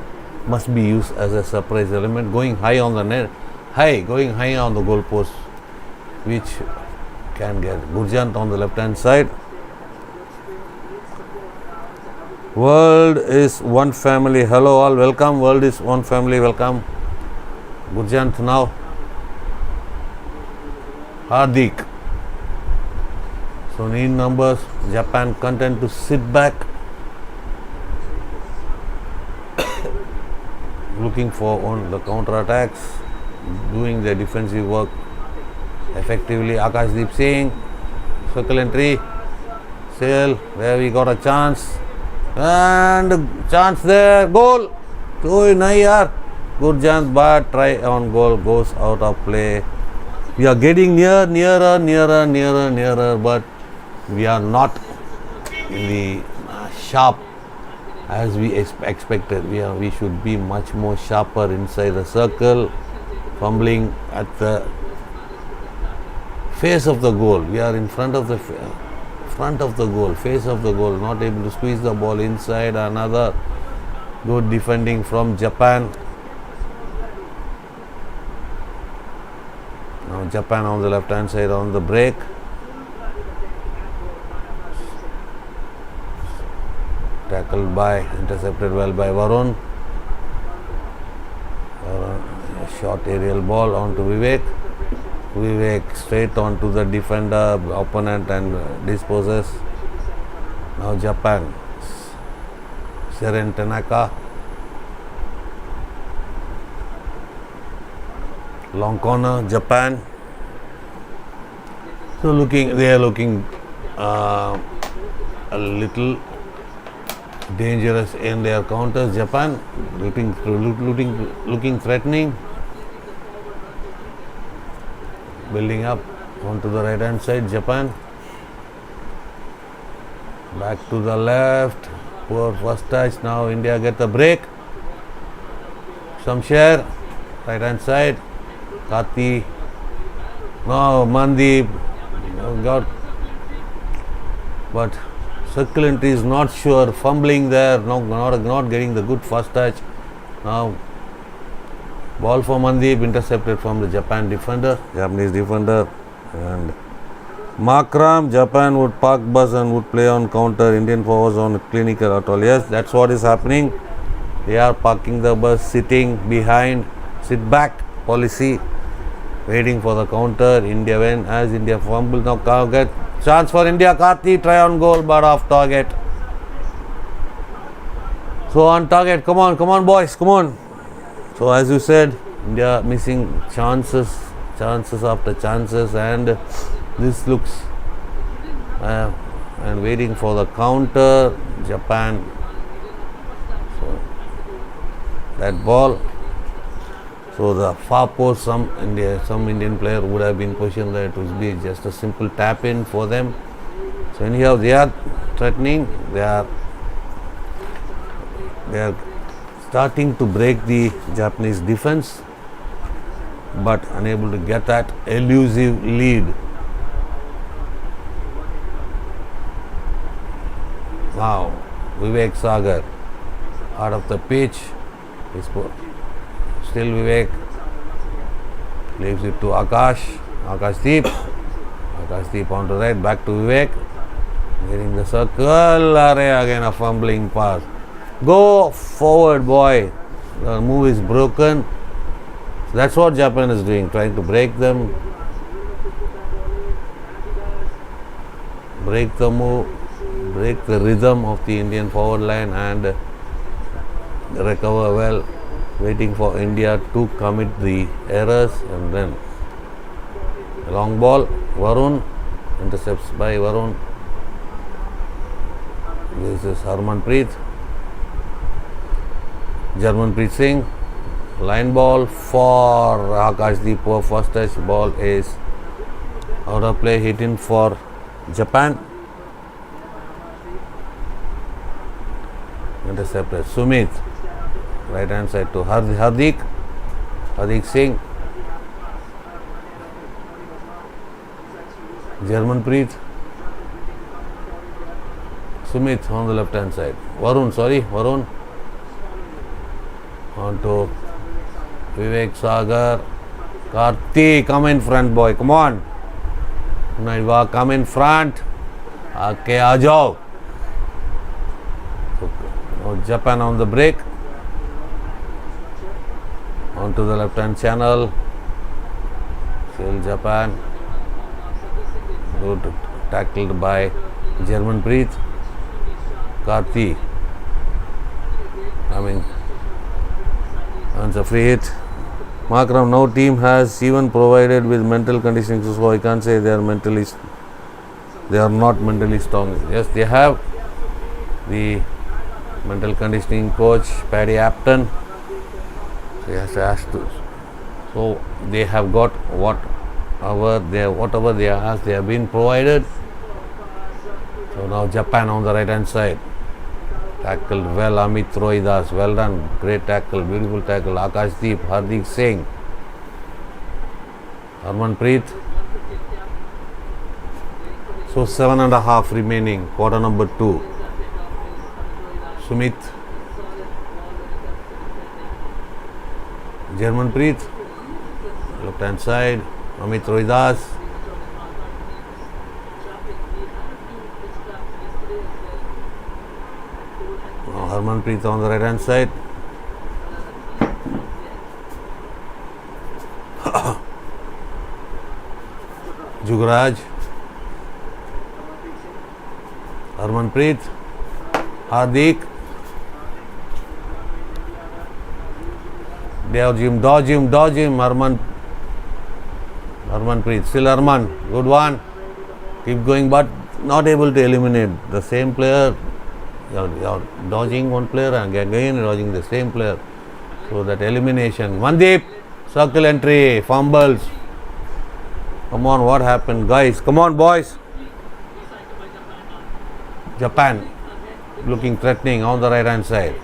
must be used as a surprise element, going high on the net, going high on the goal post, which can get Gurjant on the left hand side. World is one family. Hello all, welcome. World is one family, welcome. Gurjant now. Hardik. So need numbers. Japan content to sit back. Looking for on the counter attacks, doing their defensive work. effectively. Akashdeep Singh, circle entry, sail, there we got a chance, and chance there, goal. Oh, nahi yaar. Good chance, but try on goal goes out of play. We are getting nearer, but we are not in the sharp as we expected. We should be much more sharper inside the circle, fumbling at the face of the goal. We are in front of the goal, face of the goal, not able to squeeze the ball inside. Another good defending from Japan. Now Japan on the left hand side on the break. Tackled by, intercepted well by Varun. A short aerial ball onto Vivek. Vivek straight onto the defender, opponent, and disposes. Now Japan. Seren Tanaka. Long corner, Japan. So they are looking a little dangerous in their counters. Japan looking threatening. Building up onto the right hand side, Japan. Back to the left. Poor first touch. Now India get the break. Shamsher, right hand side. Kati. Now Mandeep got, but circle entry is not sure. Fumbling there. Not getting the good first touch. Now ball for Mandeep, intercepted from the Japanese defender, and Makram. Japan would park bus and would play on counter. Indian forwards on clinical at all. Yes, that's what is happening. They are parking the bus, sitting behind, sit back policy, waiting for the counter. India win as India fumble. Now get chance for India. Karthi try on goal, but off target. So on target. Come on, boys. Come on. So as you said, India missing chances after chances, and this looks and waiting for the counter. Japan. So that ball. So the far post, some Indian player would have been positioned there. It would be just a simple tap in for them. So anyhow, they are threatening. They are starting to break the Japanese defense, but unable to get that elusive lead. Now Vivek Sagar out of the pitch. Still Vivek leaves it to Akashdeep onto right, back to Vivek, getting the circle. Again a fumbling pass. Go forward, boy. The move is broken. So that's what Japan is doing, trying to break them, break the move, break the rhythm of the Indian forward line, and recover well, waiting for India to commit the errors. And then long ball, Varun, intercepts by Varun. This is Harmanpreet. Jarmanpreet Singh, line ball for Akashdeep. Poor first touch, ball is out of play, hit in for Japan. Intercepted Sumit, right hand side to Hardik Singh. Jarmanpreet, Sumit on the left hand side. Varun onto Vivek Sagar. Karthi, come in front, boy. Come on. Naiva, come in front. Okay, aa jao. Japan on the break. Onto the left hand channel. Still Japan. Good, tackled by Jarmanpreet. Karthi coming. Earns a free hit. Markram, no team has even provided with mental conditioning, so I can't say they are not mentally strong. Yes, they have the mental conditioning coach Paddy Apton. Yes, has to. So they have got whatever they asked, they have been provided. So now Japan on the right hand side. Tackled well, Amit Rohidas. Well done. Great tackle. Beautiful tackle. Akashdeep, Hardik Singh. Harmanpreet. So 7.5 remaining. Quarter number 2. Sumit. Germanpreet. Left hand side. Amit Rohidas. Harmanpreet on the right hand side. Jugraj. Harmanpreet. Hardik. Dodge him. Harmanpreet. Still Harman. Good one. Keep going, but not able to eliminate the same player. You're dodging one player and again dodging the same player. So that elimination. Mandeep, circle entry, fumbles. Come on, what happened, guys? Come on, boys. Japan looking threatening on the right hand side.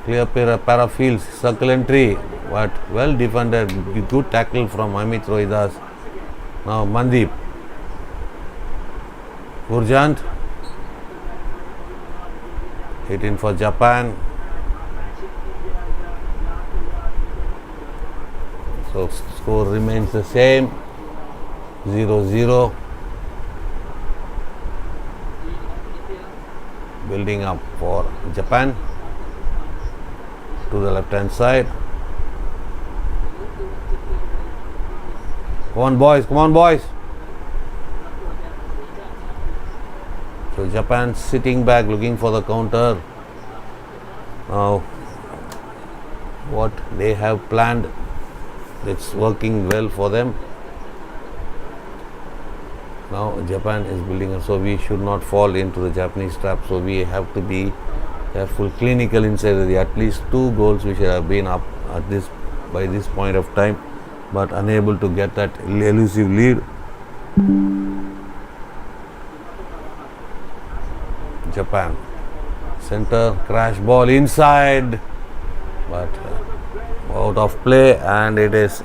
Clear pair of fields, circle entry, but well defended. Good tackle from Amit Rohidas. Now Mandeep. Gurjant. Hit in for Japan. So score remains the same, 0-0. Building up for Japan to the left hand side. Come on boys. So Japan sitting back looking for the counter. Now what they have planned, it's working well for them. Now Japan is building up, so we should not fall into the Japanese trap. So we have to be careful, clinical inside the at least 2 goals we should have been up at by this point of time, but unable to get that elusive lead. Japan center, crash ball inside, but out of play, and it is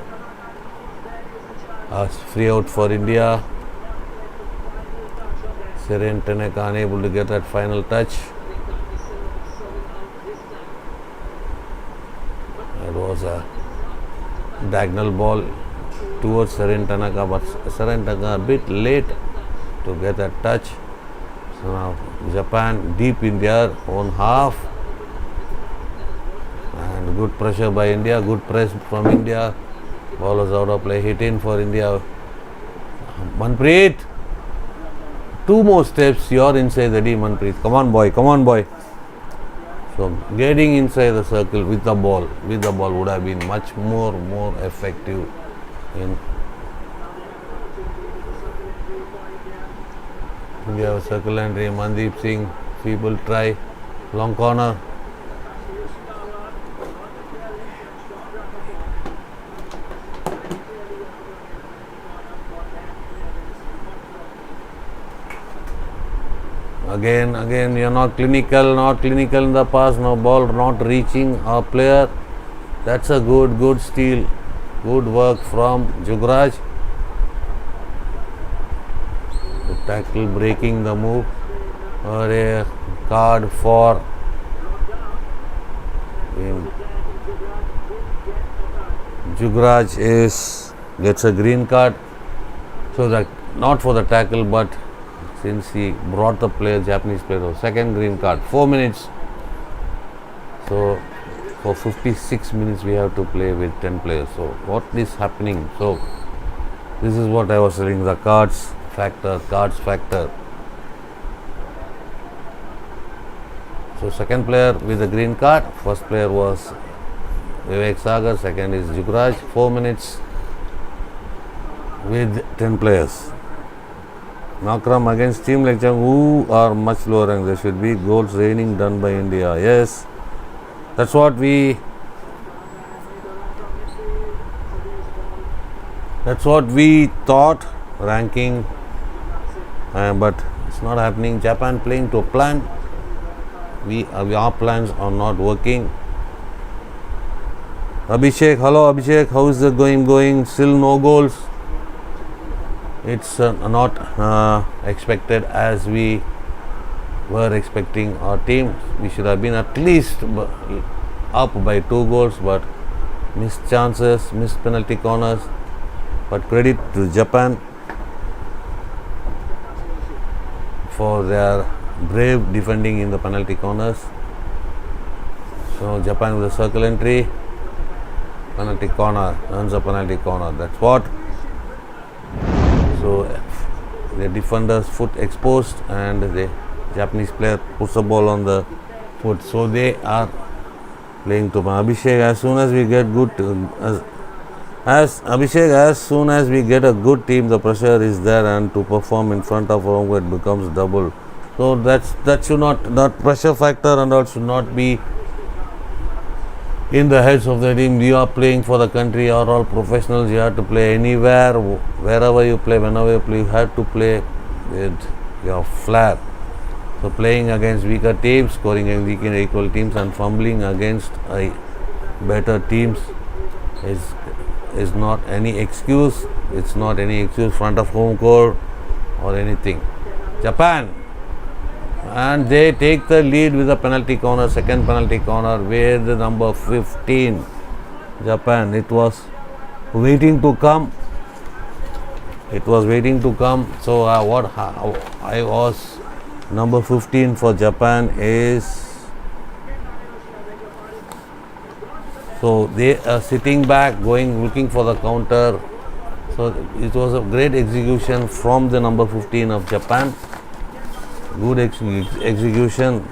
a free out for India. Seren Tanaka unable to get that final touch. It was a diagonal ball towards Seren Tanaka, but Seren Tanaka a bit late to get that touch. So now Japan deep in their own half, and good pressure by India, good press from India. Ball was out of play, hit in for India. Manpreet, 2 more steps, you're inside the D. Manpreet, come on boy. So getting inside the circle with the ball would have been much more effective in India. Circle entry, Mandeep Singh, feeble try, long corner. Again, you're not clinical in the pass. No ball not reaching our player. That's a good steal. Good work from Jugraj. The tackle breaking the move. Or a card for Jugraj gets a green card. So that not for the tackle, but since he brought the Japanese player, second green card, 4 minutes. So for 56 minutes we have to play with 10 players. So what is happening? So this is what I was saying, the cards factor. So second player with the green card, first player was Vivek Sagar, second is Jugraj. 4 minutes with 10 players. Nakram against team like Chang, who are much lower ranked. There should be goals raining done by India. Yes, that's what we thought, ranking, but it's not happening. Japan playing to a plan. Our plans are not working. Abhishek, hello Abhishek, how is the going? Still no goals. It's not expected as we were expecting our team. We should have been at least up by 2 goals, but missed chances, missed penalty corners. But credit to Japan for their brave defending in the penalty corners. So Japan with a circle entry, penalty corner, earns a penalty corner. That's what. So the defender's foot exposed and the Japanese player puts the ball on the foot. So they are playing to Abhishek. As soon as we get good, as soon as we get a good team, the pressure is there, and to perform in front of home it becomes double. So that should not, that pressure factor and all should not be in the heads of the team. You are playing for the country, you are all professionals, you have to play anywhere, wherever you play, whenever you play, you have to play with your flair. So playing against weaker teams, scoring against weaker equal teams, and fumbling against better teams is not any excuse. It's not any excuse front of home court or anything. Japan, and they take the lead with a penalty corner, second penalty corner, where the number 15 Japan, it was waiting to come. So what I was number 15 for Japan is, so they are sitting back, looking for the counter. So it was a great execution from the number 15 of Japan. Good execution.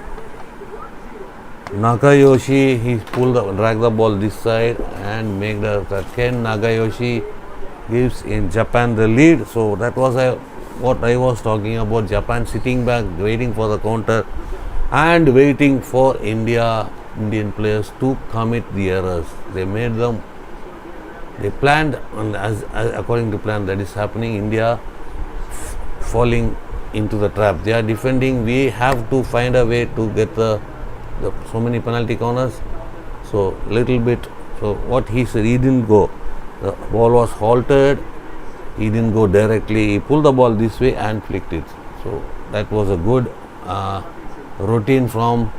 Nakayoshi, he dragged the ball this side and made the Ken Nagayoshi gives in Japan the lead. So that was what I was talking about. Japan sitting back, waiting for the counter and waiting for Indian players to commit the errors. They made them. They planned, and as according to plan, that is happening. India falling into the trap. They are defending. We have to find a way to get the so many penalty corners. So little bit. So what he said, he didn't go. The ball was halted. He didn't go directly. He pulled the ball this way and flicked it. So that was a good routine from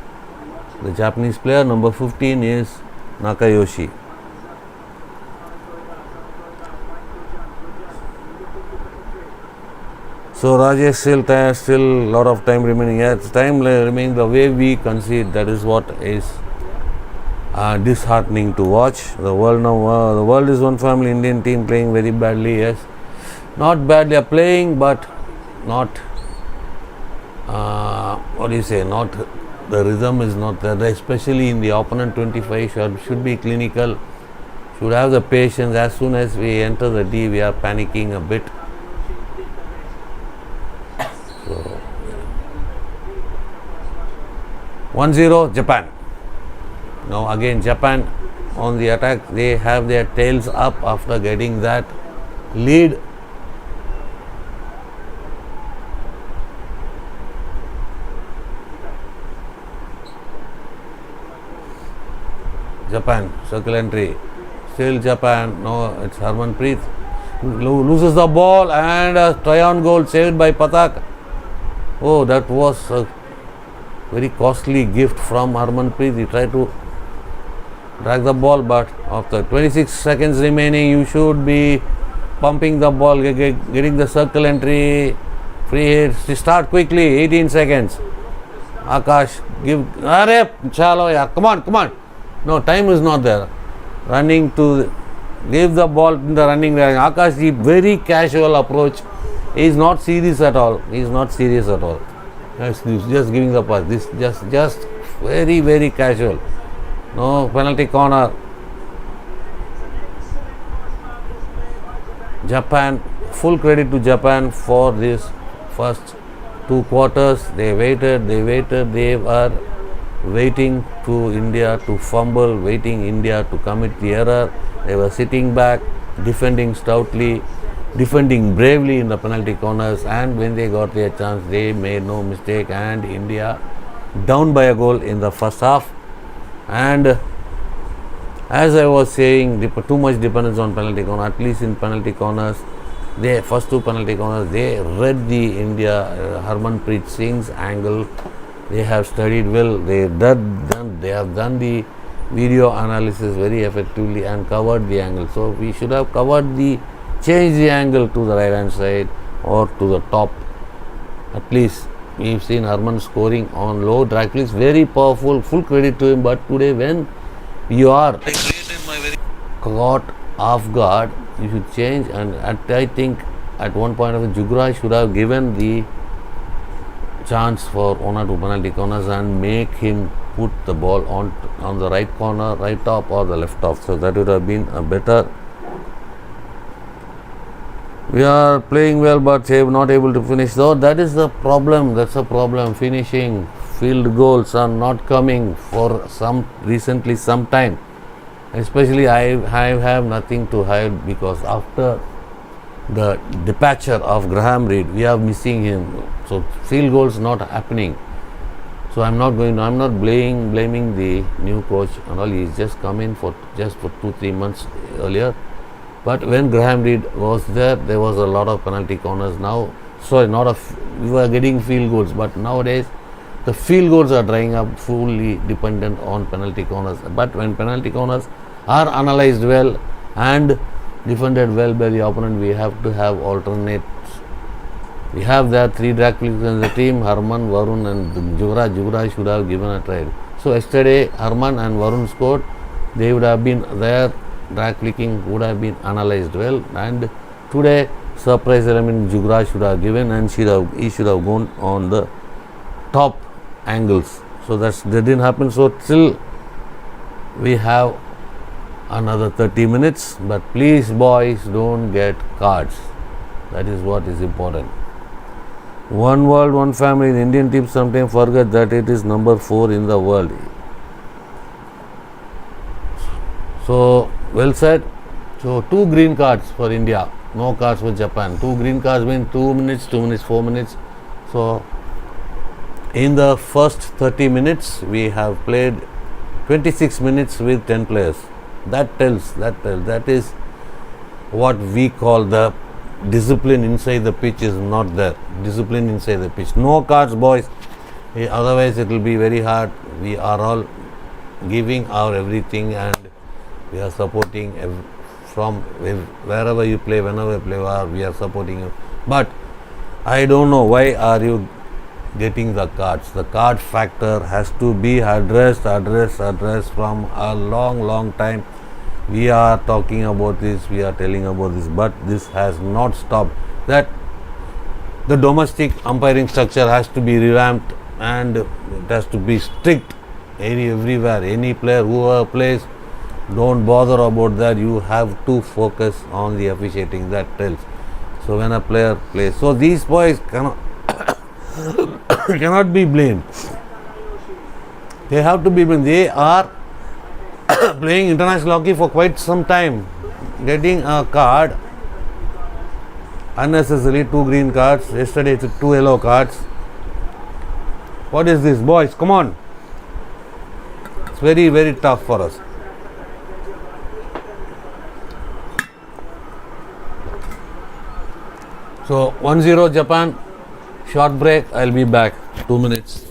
the Japanese player. Number 15 is Nakayoshi. So Rajesh, still a lot of time remaining. Yes, time remaining. The way we concede, that is what is disheartening to watch. The world now, the world is one family. Indian team playing very badly. Yes, not badly are playing, but not. What do you say? Not the rhythm is not there. Especially in the opponent 25 should be clinical. Should have the patience. As soon as we enter the D, we are panicking a bit. 1-0 Japan. Now again Japan on the attack. They have their tails up after getting that lead. Japan, circle entry. Still Japan. No, it's Harmanpreet. Loses the ball and a try-on goal saved by Patak. Oh, that was a very costly gift from Harmanpreet. He tried to drag the ball, but after 26 seconds remaining, you should be pumping the ball, getting the circle entry, free hit. Start quickly, 18 seconds. Akash, give. Arey, chalo, yaar. Come on. No, time is not there. Running to give the ball in the running line. Akash, the very casual approach. He is not serious at all. Just giving the pass. This just very, very casual. No penalty corner. Japan, full credit to Japan for this first 2 quarters. They waited, they were waiting to India to fumble, waiting India to commit the error. They were sitting back, defending stoutly, defending bravely in the penalty corners, and when they got their chance, they made no mistake, and India down by a goal in the first half. And as I was saying, too much dependence on penalty corner. At least in penalty corners, they first two penalty corners, they read the India Harmanpreet Singh's angle. They have studied well. They have done the video analysis very effectively and covered the angle. So we should have changed the angle to the right hand side or to the top. At least we've seen Harman scoring on low drag flicks, very powerful. Full credit to him. But today, when you are caught off guard, you should change. And I think at one point of the Jugraj should have given the chance for one or two penalty corners and make him put the ball on the right corner, right top or the left top. So that would have been a better. We are playing well, but not able to finish. So that is the problem. That's a problem. Finishing, field goals are not coming for some time. Especially I have nothing to hide, because after the departure of Graham Reid, we are missing him. So field goals not happening. So I'm not blaming the new coach and all. He's just come in for 2-3 months earlier. But when Graham Reid was there was a lot of penalty corners. We were getting field goals, but nowadays the field goals are drying up, fully dependent on penalty corners. But when penalty corners are analysed well and defended well by the opponent, we have to have alternates. We have there 3 drag flicks in the team: Harman, Varun and Jugraj. Jugraj should have given a try. So yesterday Harman and Varun scored. They would have been there. Drag flicking would have been analysed well, and today surprise element Jugraj should have given, and he should have gone on the top angles. So that didn't happen. So still we have another 30 minutes, but please boys, don't get cards. That is what is important. One world, one family. The Indian team sometimes forget that it is number 4 in the world. So well said. So 2 green cards for India, no cards for Japan. 2 green cards mean 2 minutes, 2 minutes, 4 minutes. So in the first 30 minutes we have played 26 minutes with 10 players. That is what we call the discipline inside the pitch is not there. Discipline inside the pitch. No cards, boys. Otherwise it will be very hard. We are all giving our everything, and we are supporting from wherever you play, whenever you play, we are supporting you. But I don't know why are you getting the cards. The card factor has to be addressed from a long time. We are talking about this, we are telling about this, but this has not stopped. That the domestic umpiring structure has to be revamped, and it has to be strict everywhere. Any player who plays, don't bother about that. You have to focus on the officiating. That tells. So when a player plays, so these boys cannot be blamed. They have to be blamed. They are playing international hockey for quite some time. Getting a card unnecessarily, 2 green cards. Yesterday it's 2 yellow cards. What is this, boys? Come on. It's very tough for us. So 1-0 Japan. Short break. I'll be back. 2 minutes.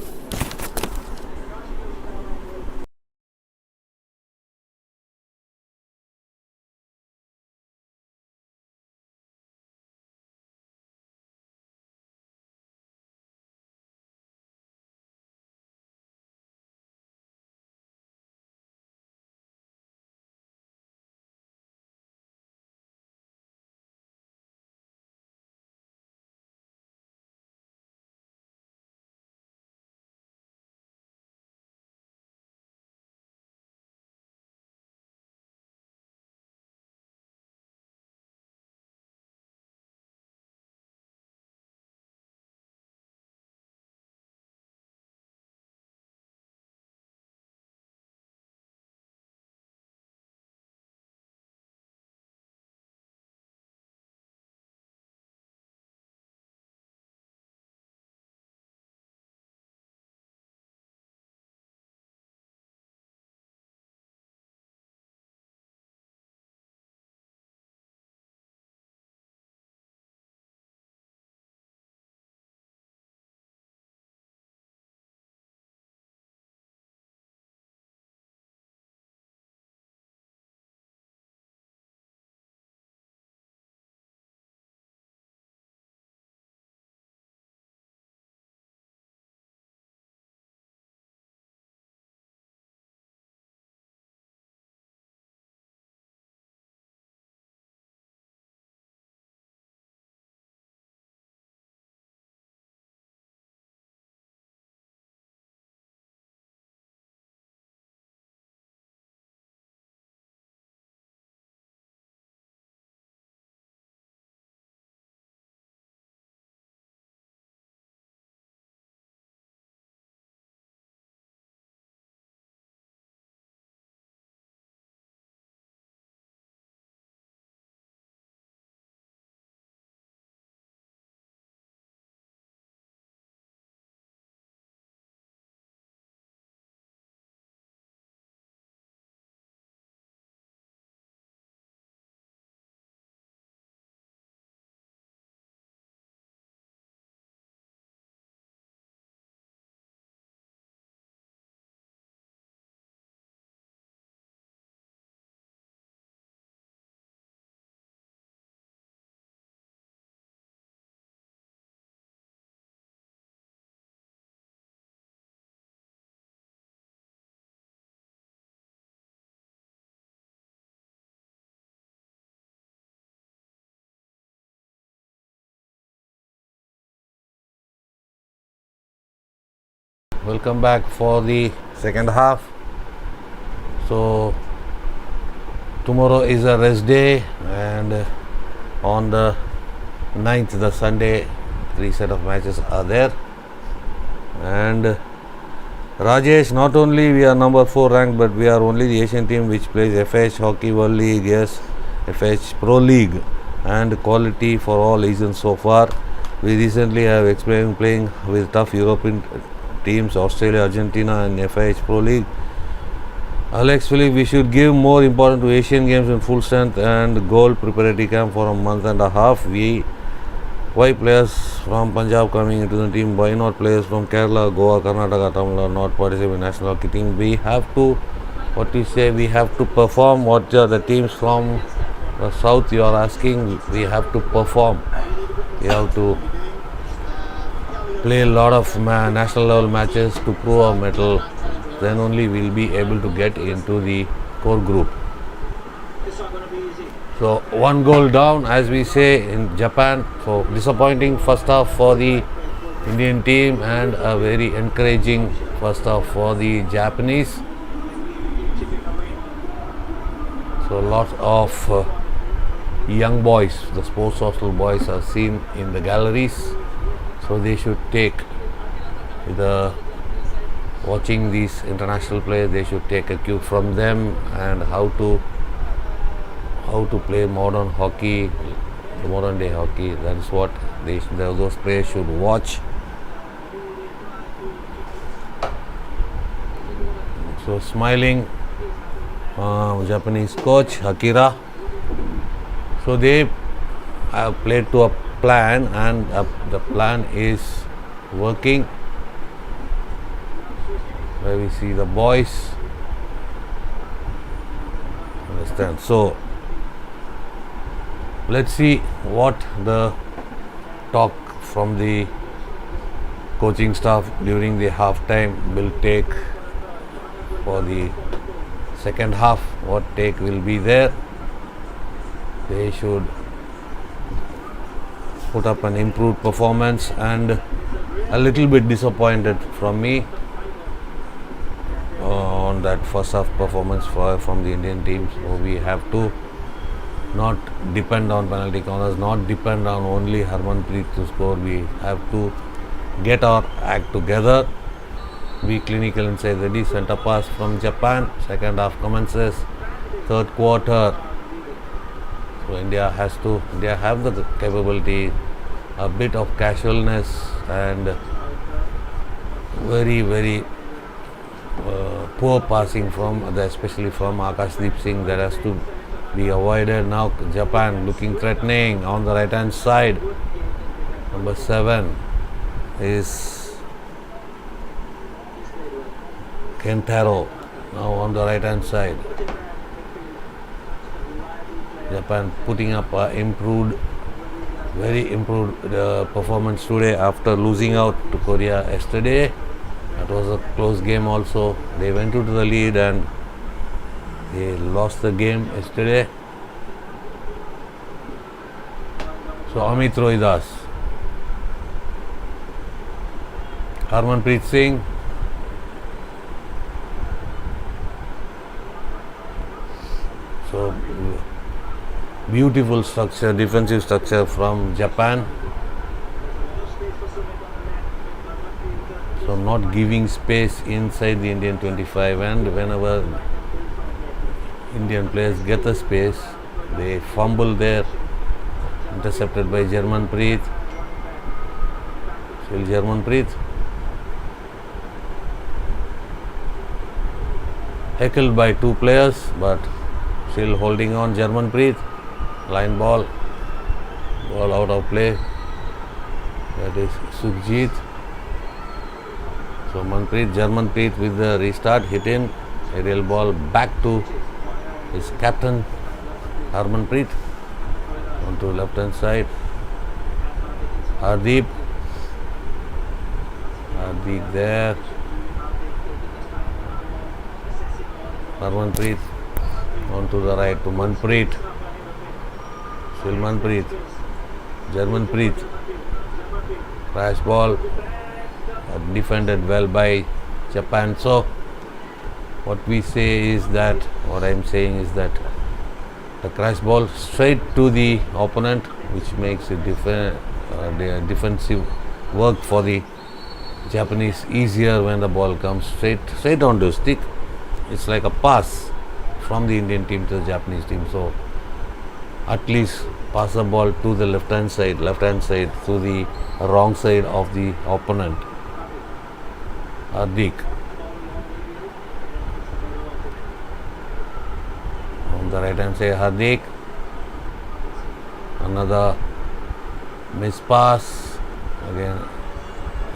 welcome back for the second half. So tomorrow is a rest day, and on the 9th, the Sunday, 3 set of matches are there. And Rajesh, not only we are number 4 ranked, but we are only the Asian team which plays FH Hockey World League, yes, FH Pro League, and quality for all regions so far. We recently have experienced playing with tough European teams, Australia, Argentina, and FH Pro League. Alex Philippe, we should give more importance to Asian Games in full strength and gold preparatory camp for a month and a half. Why players from Punjab coming into the team? Why not players from Kerala, Goa, Karnataka, Tamil Nadu not participate in national hockey team? We have to, we have to perform. What are the teams from the south you are asking? We have to perform. We have to play a lot of national level matches to prove our mettle. Then only we'll be able to get into the core group. So 1 goal down, as we say in Japan. So disappointing first half for the Indian team and a very encouraging first half for the Japanese. So lots of young boys, the sports hostel boys, are seen in the galleries. So they should take watching these international players, they should take a cue from them and how to play modern hockey, modern day hockey. That is what those players should watch. So smiling Japanese coach Akira. So they have played to a plan, and the plan is working. Where we see the boys. Understand? So let's see what the talk from the coaching staff during the half time will take for the second half. What take will be there? They should put up an improved performance, and a little bit disappointed from me on that first half performance from the Indian team. So we have to not depend on penalty corners, not depend on only Harmanpreet to score. We have to get our act together, be clinical inside ready. Center pass from Japan. Second half commences, third quarter. So India have the capability, a bit of casualness and very, very poor passing especially from Akashdeep Singh, that has to be avoided. Now Japan looking threatening on the right hand side. Number 7 is Kentaro, now on the right hand side. Japan putting up very improved performance today after losing out to Korea yesterday. That was a close game also. They went into the lead and they lost the game yesterday. So Amit Rohidas, Harmanpreet Singh, so beautiful structure, defensive structure from Japan. So not giving space inside the Indian 25, and whenever Indian players get the space, they fumble there. Intercepted by Jarmanpreet. Still Jarmanpreet. Heckled by 2 players, but still holding on. Jarmanpreet. Line ball out of play. That is Sukhjit. So Jarmanpreet with the restart, hit in, aerial ball back to his captain Harmanpreet onto left hand side. Hardeep there. Harmanpreet onto the right to Manpreet. Still Manpreet. Jarmanpreet. Crash ball defended well by Japan. So what I'm saying is that the crash ball straight to the opponent, which makes it the defensive work for the Japanese easier when the ball comes straight onto the stick. It's like a pass from the Indian team to the Japanese team. So at least pass the ball to the left hand side to the wrong side of the opponent. Hardik. On the right hand side, Hardik. Another miss pass. Again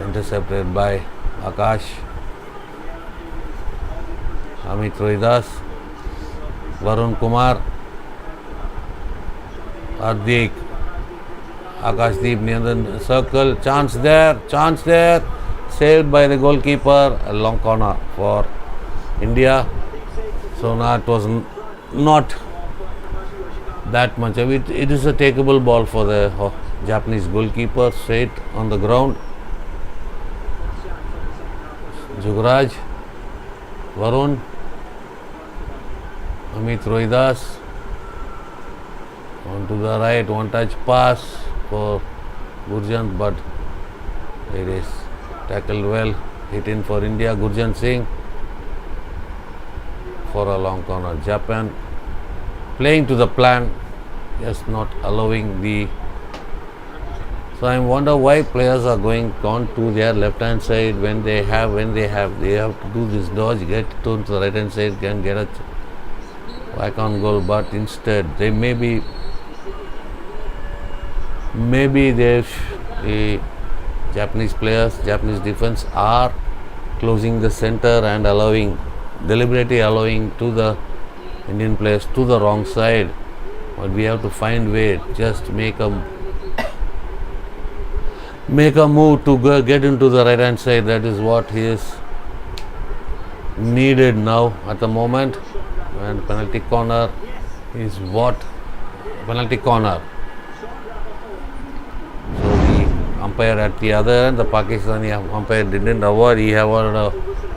intercepted by Akash. Amit Rohidas. Varun Kumar. Hardik. Akashdeep near the circle. Chance there. Saved by the goalkeeper. A long corner for India. So now it was not that much of it. It is a takeable ball for the Japanese goalkeeper, straight on the ground. Jugraj, Varun, Amit Rohidas. On to the right, one touch pass for Gurjant, but it is tackled well, hit in for India. Gurjant Singh for a long corner. Japan playing to the plan, just not allowing the. So I wonder why players are going on to their left hand side when they have to do this dodge, get to the right hand side, can get a whack on goal, but instead they maybe the Japanese players, Japanese defense are closing the center and deliberately allowing to the Indian players to the wrong side. But we have to find way, just make a move to get into the right hand side. That is what is needed now at the moment. And penalty corner is penalty corner. So the umpire at the other end, the Pakistani umpire didn't award. He awarded a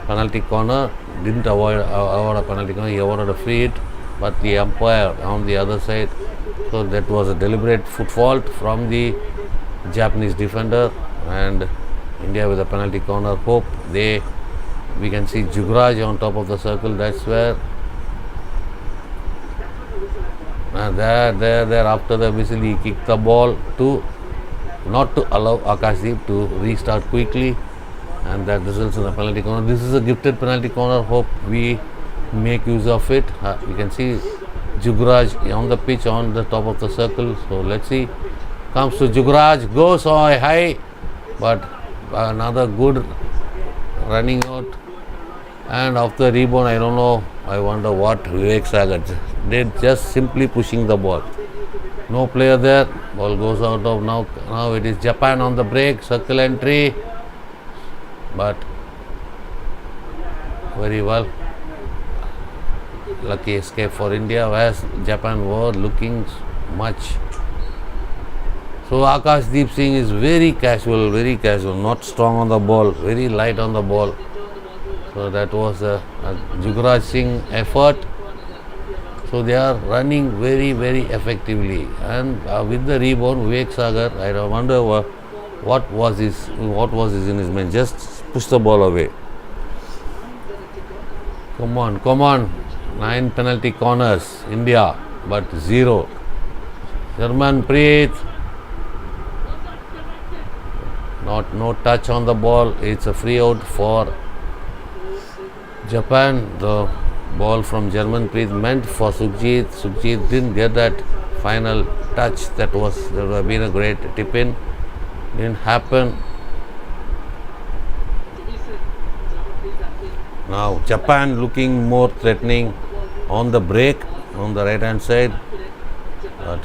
penalty corner. Didn't award a penalty corner. He awarded a free hit. But the umpire on the other side. So that was a deliberate foot fault from the Japanese defender, and India with a penalty corner. Hope we can see Jugraj on top of the circle. That's where there after the whistle he kicked the ball not to allow Akashdeep to restart quickly, and that results in a penalty corner. This is a gifted penalty corner. Hope we make use of it. You can see Jugraj on the pitch on the top of the circle. So let's see. Comes to Jugraj, goes high, but another good running out, and off the rebound, I don't know, I wonder what Vivek Sagar did, just simply pushing the ball. No player there, ball goes out of now it is Japan on the break, circle entry, but very well. Lucky escape for India, whereas Japan were looking much. So Akashdeep Singh is very casual, not strong on the ball, very light on the ball. So that was a Jugraj Singh effort. So they are running very, very effectively. And with the rebound, Vivek Sagar, I wonder what was his in his mind. Just push the ball away. Come on. 9 penalty corners, India, but 0. Sharmanpreet. No touch on the ball. It's a free out for Japan. The ball from Sharmanpreet meant for Sukhjit. Sukhjit didn't get that final touch. That would have been a great tip in. Didn't happen. Now Japan looking more threatening on the break on the right hand side, but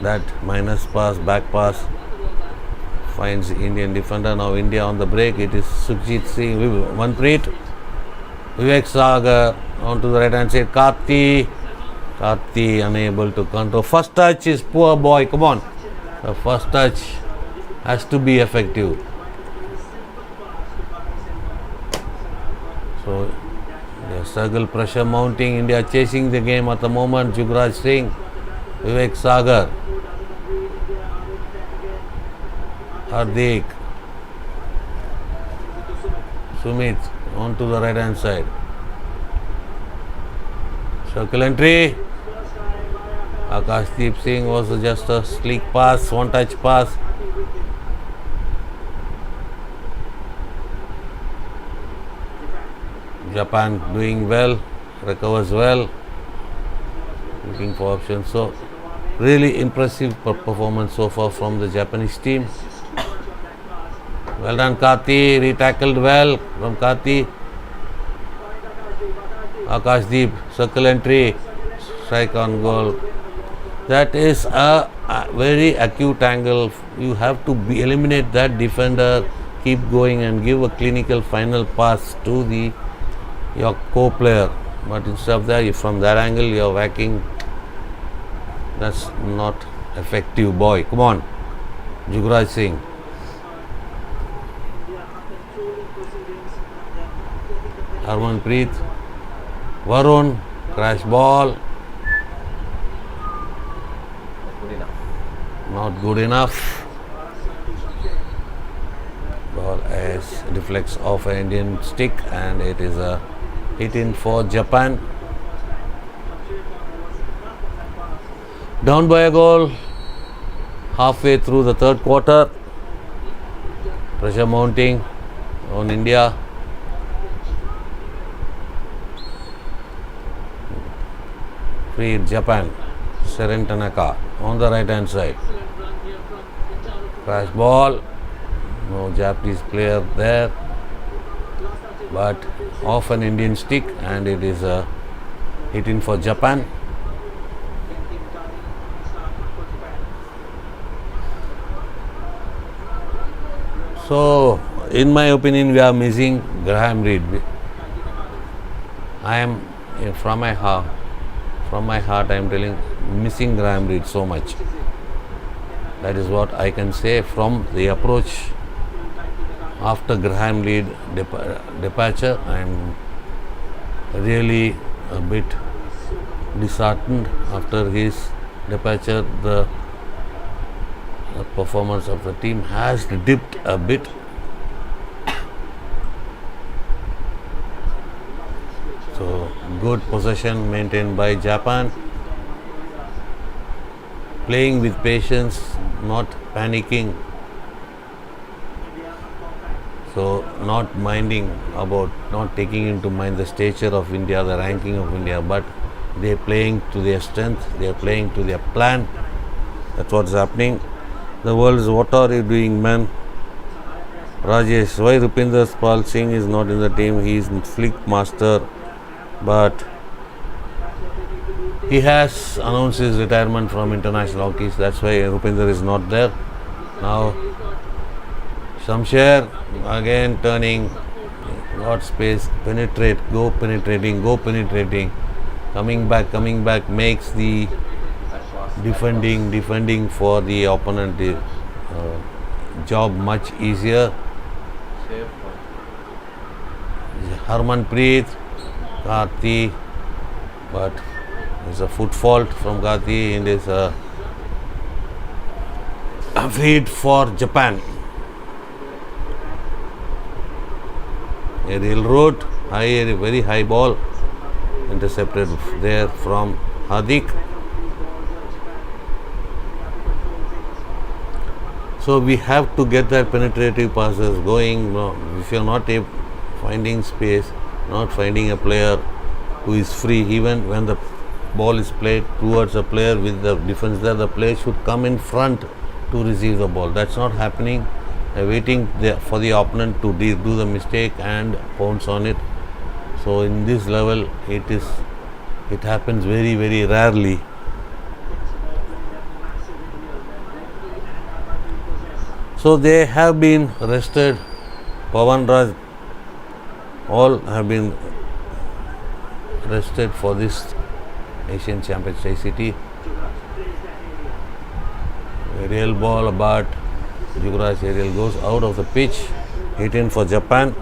that minus pass, back pass finds the Indian defender. Now India on the break. It is Sukhjit Singh, Manpreet, Vivek Sagar onto the right hand side. Karthi unable to control. First touch is poor boy. Come on, the first touch has to be effective. So the struggle, pressure mounting. India chasing the game at the moment. Jugraj Singh, Vivek Sagar, Hardik, Sumit on to the right hand side. Circle entry. Akashdeep Singh was just a sleek pass, one touch pass. Japan doing well, recovers well, looking for options. So, really impressive performance so far from the Japanese team. Well done, Karthi, retackled well from Karthi. Akashdeep, circle entry, strike on goal. That is a very acute angle. You have to eliminate that defender, keep going and give a clinical final pass to your co-player. But instead of that, from that angle, you're whacking. That's not effective, boy. Come on, Jugraj Singh. Harmanpreet, Varun, crash ball. Not good enough. Ball as deflects off an Indian stick and it is a hit in for Japan. Down by a goal halfway through the third quarter. Pressure mounting on India. Free Japan. Seren Tanaka on the right hand side. Crash ball. No Japanese player there. But off an Indian stick and it is a hit in for Japan. So, in my opinion, we are missing Graham Reed. I am from my heart, I am telling, missing Graham Reed so much. That is what I can say from the approach after Graham Reed departure. I am really a bit disheartened after his departure. The performance of the team has dipped a bit. So, good possession maintained by Japan. Playing with patience, not panicking. So, not taking into mind the stature of India, the ranking of India, but they are playing to their strength, they are playing to their plan. That's what's happening. The world is, what are you doing, man? Rajesh, why Rupinder Pal Singh is not in the team? He is flick master, but he has announced his retirement from international hockey. That's why Rupinder is not there. Now, Shamsher again turning, got space, go penetrating, coming back, makes the defending for the opponent job much easier. Harmanpreet, Karthi, but there's a foot fault from Karthi and there's a feed for Japan. Aerial route, very high ball, intercepted there from Hardik. So we have to get that penetrative passes going. If you are not finding space, not finding a player who is free, even when the ball is played towards a player with the defense there, the player should come in front to receive the ball. That's not happening. Waiting for the opponent to do the mistake and pounce on it. So in this level, it happens very, very rarely. So they have been rested. Pawan Raj, all have been rested for this Asian Championship ICT. Aerial ball, but Jugraj aerial goes out of the pitch, hit in for Japan.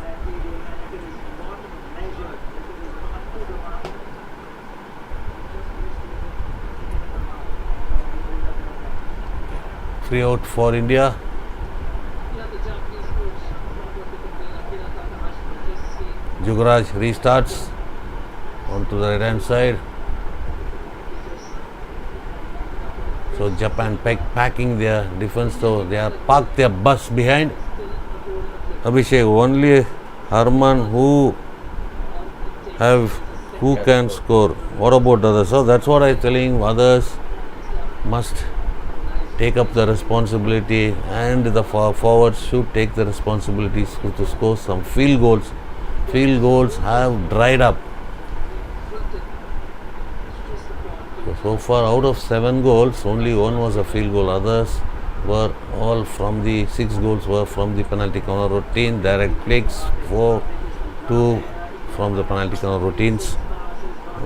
free out for India. Jugraj restarts onto the right hand side. So Japan packing their defense, so they are parked their bus behind. Abhishek, only Harman who can score. What about others? So that's what I'm telling. Others must take up the responsibility, and the forwards should take the responsibilities to score some field goals. Field goals have dried up. So far, out of 7 goals, only 1 was a field goal. Others were all from the 6 goals were from the penalty corner routine, direct flicks, 4-2 from the penalty corner routines.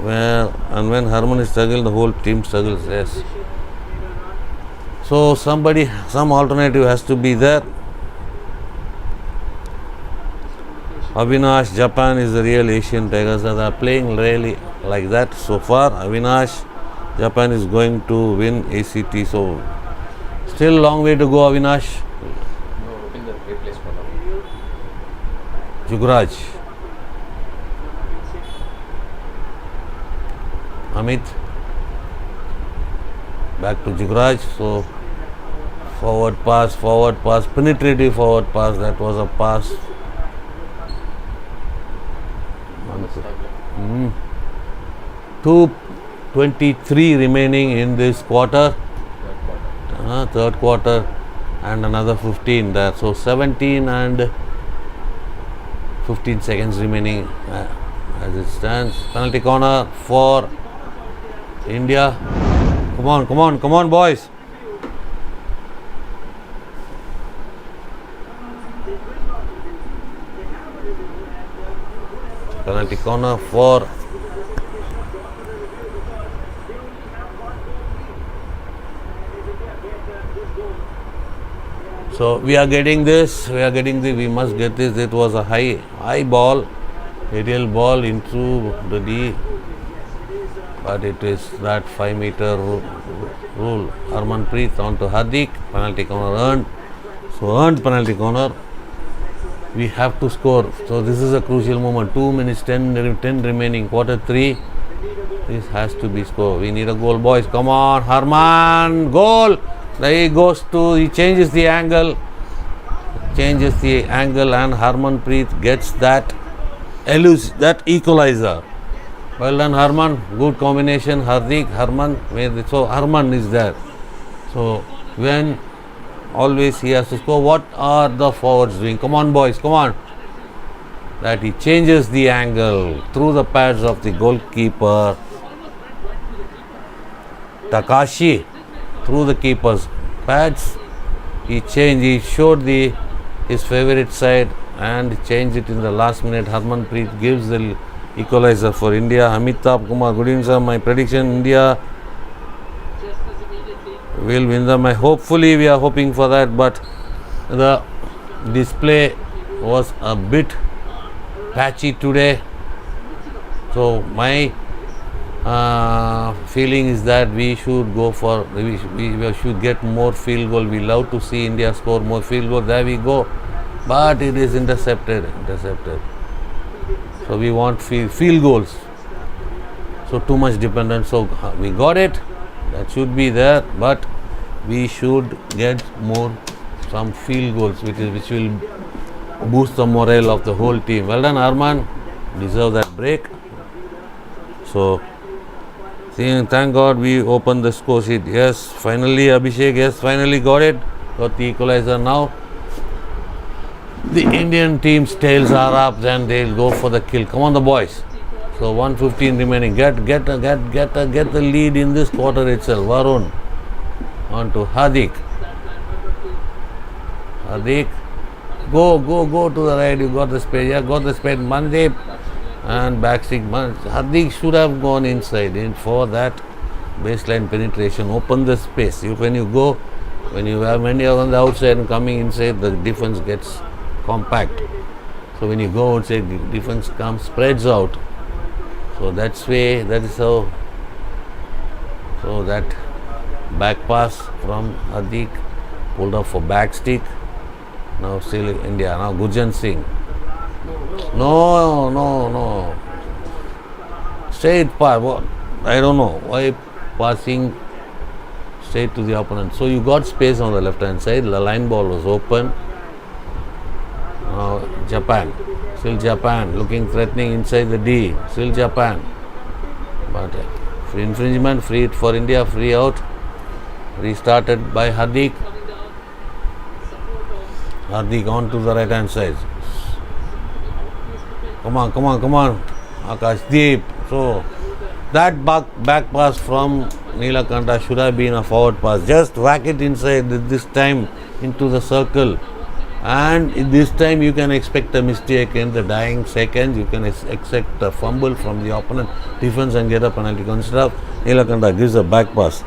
When Harman is struggling, the whole team struggles. Yes. So some alternative has to be there. Avinash, Japan is the real Asian Tigers. They are playing really like that so far. Avinash, Japan is going to win ACT. So still long way to go, Avinash. Jugraj. Amit. Back to Jugraj. So forward pass, penetrative forward pass. That was a pass. 2:23 remaining in this quarter. Third quarter, and another 15 there. So 17 and 15 seconds remaining as it stands. Penalty corner for India. Come on, boys. Penalty corner for so we are getting this, we must get this. It was a high ball, aerial ball into the D, but it is that 5-meter rule. Harmanpreet onto Hardik, penalty corner earned. So earned penalty corner. We have to score. So this is a crucial moment. 2 minutes 10 remaining. Quarter 3. This has to be scored. We need a goal, boys. Come on, Harman. Goal. There he goes he changes the angle. And Harmanpreet gets that equalizer. Well done, Harman. Good combination. Hardik, Harman. So Harman is there. So when always he has to score. What are the forwards doing? Come on, boys. Come on. That he changes the angle through the pads of the goalkeeper. Takashi through the keeper's pads. He showed his favorite side and changed it in the last minute. Harmanpreet gives the equalizer for India. Amitabh Kumar, good evening, sir. My prediction: India will win them. Hopefully, we are hoping for that, but the display was a bit patchy today. So my feeling is that we should get more field goal. We love to see India score more field goal. There we go, but it is intercepted. So we want field goals. So too much dependent. So we got it. That should be there, but we should get some field goals, which will boost the morale of the whole team. Well done, Arman. Deserve that break. So, thank God we opened the score sheet. Yes, finally, Abhishek. Yes, finally got it. Got the equalizer now. The Indian team's tails are up. Then they'll go for the kill. Come on, the boys. So 1:15 remaining. Get the lead in this quarter itself. Varun on to Hardik. Go to the right. You got the space. Yeah, got the space. Mandeep and backstick. Hardik should have gone inside for that baseline penetration. Open the space. When you are on the outside and coming inside, the defense gets compact. So when you go outside, the defense spreads out. So that is how. So that back pass from Hardik pulled up for back stick. Now still India. Now Gurjan Singh. No. Straight pass. What? I don't know why passing straight to the opponent. So you got space on the left hand side. The line ball was open. Now Japan. Still Japan looking threatening inside the D. Still Japan. But free infringement, free hit for India, free out. Restarted by Hardik. Hardik on to the right hand side. Come on. Akashdeep. So that back pass from Neelakanta should have been a forward pass. Just whack it inside this time into the circle. And this time you can expect a mistake in the dying seconds. You can expect a fumble from the opponent defense and get a penalty. Instead of Neelakanta gives a back pass.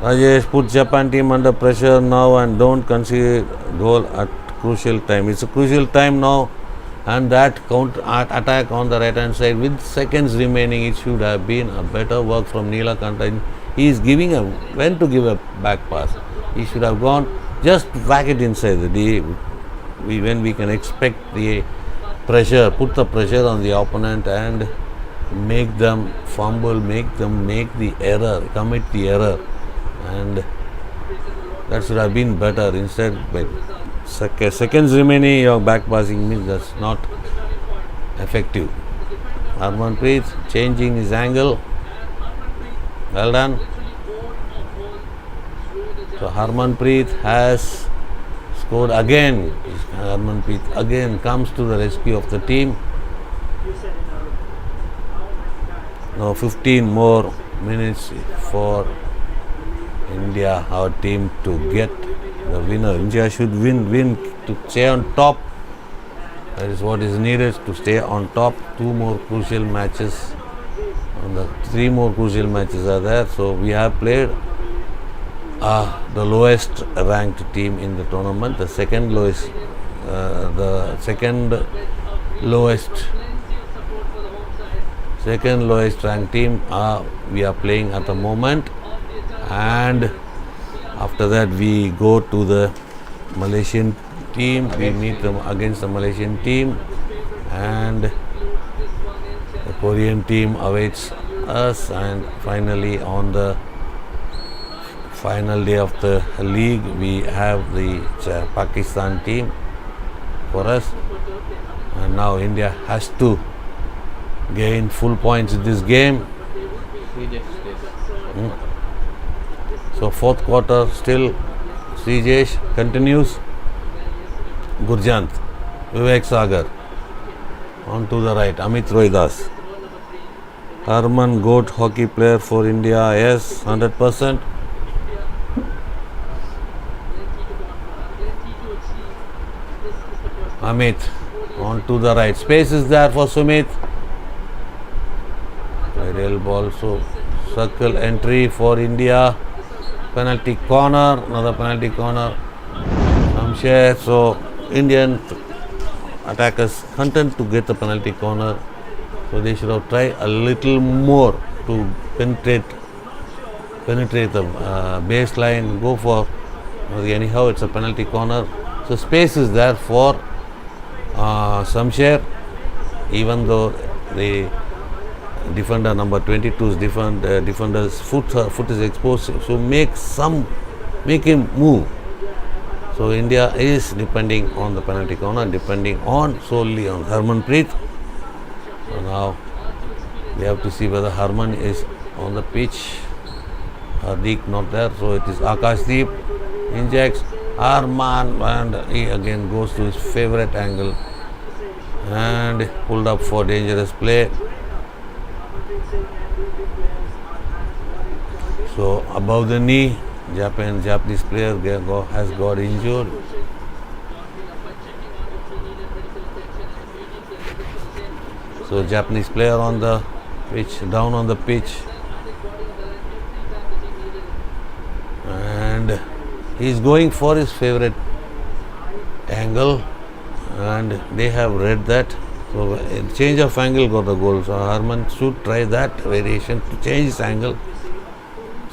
Rajesh put Japan team under pressure now and don't concede goal at crucial time. It's a crucial time now, and that counter attack on the right hand side with seconds remaining, it should have been a better work from Neelakanta. He is giving when to give a back pass. He should have gone just whack it inside the D. When we can expect the pressure, put the pressure on the opponent and make them fumble, make them commit the error, and that should have been better. Instead, by seconds remaining, your back passing means that's not effective. Harmanpreet changing his angle. Well done. So Harmanpreet has scored again. Harmanpreet again comes to the rescue of the team. Now 15 more minutes for India, our team, to get the winner. India should win to stay on top. That is what is needed to stay on top. 2 more crucial matches. And the 3 more crucial matches are there. So we have played the lowest ranked team in the tournament, the second lowest ranked team we are playing at the moment, and after that we go to the Malaysian team. We meet them against the Malaysian team, and the Korean team awaits us, and finally on the final day of the league we have the Pakistan team for us. And now India has to gain full points in this game. So fourth quarter still Srijesh continues. Gurjant, Vivek Sagar on to the right, Amit Rohidas. Harman, GOAT hockey player for India, yes, 100%. Amit on to the right. Space is there for Sumit. Aerial ball, so circle entry for India. Penalty corner, another penalty corner. Shamsher. So Indian attackers content to get the penalty corner. So they should have tried a little more to penetrate the baseline. Go for anyhow. It's a penalty corner. So space is there for Shamsher, even though the defender number 22's defender's foot is exposed, so make him move. So India is depending on the penalty corner, depending solely on Harmanpreet. So now we have to see whether Harman is on the pitch. Hardik not there, so it is Akashdeep injects Harman, and he again goes to his favorite angle and pulled up for dangerous play. So above the knee, Japanese player has got injured. So Japanese player on the pitch, down on the pitch, and he is going for his favorite angle, and they have read that. So change of angle got the goal. So Harman should try that variation to change his angle.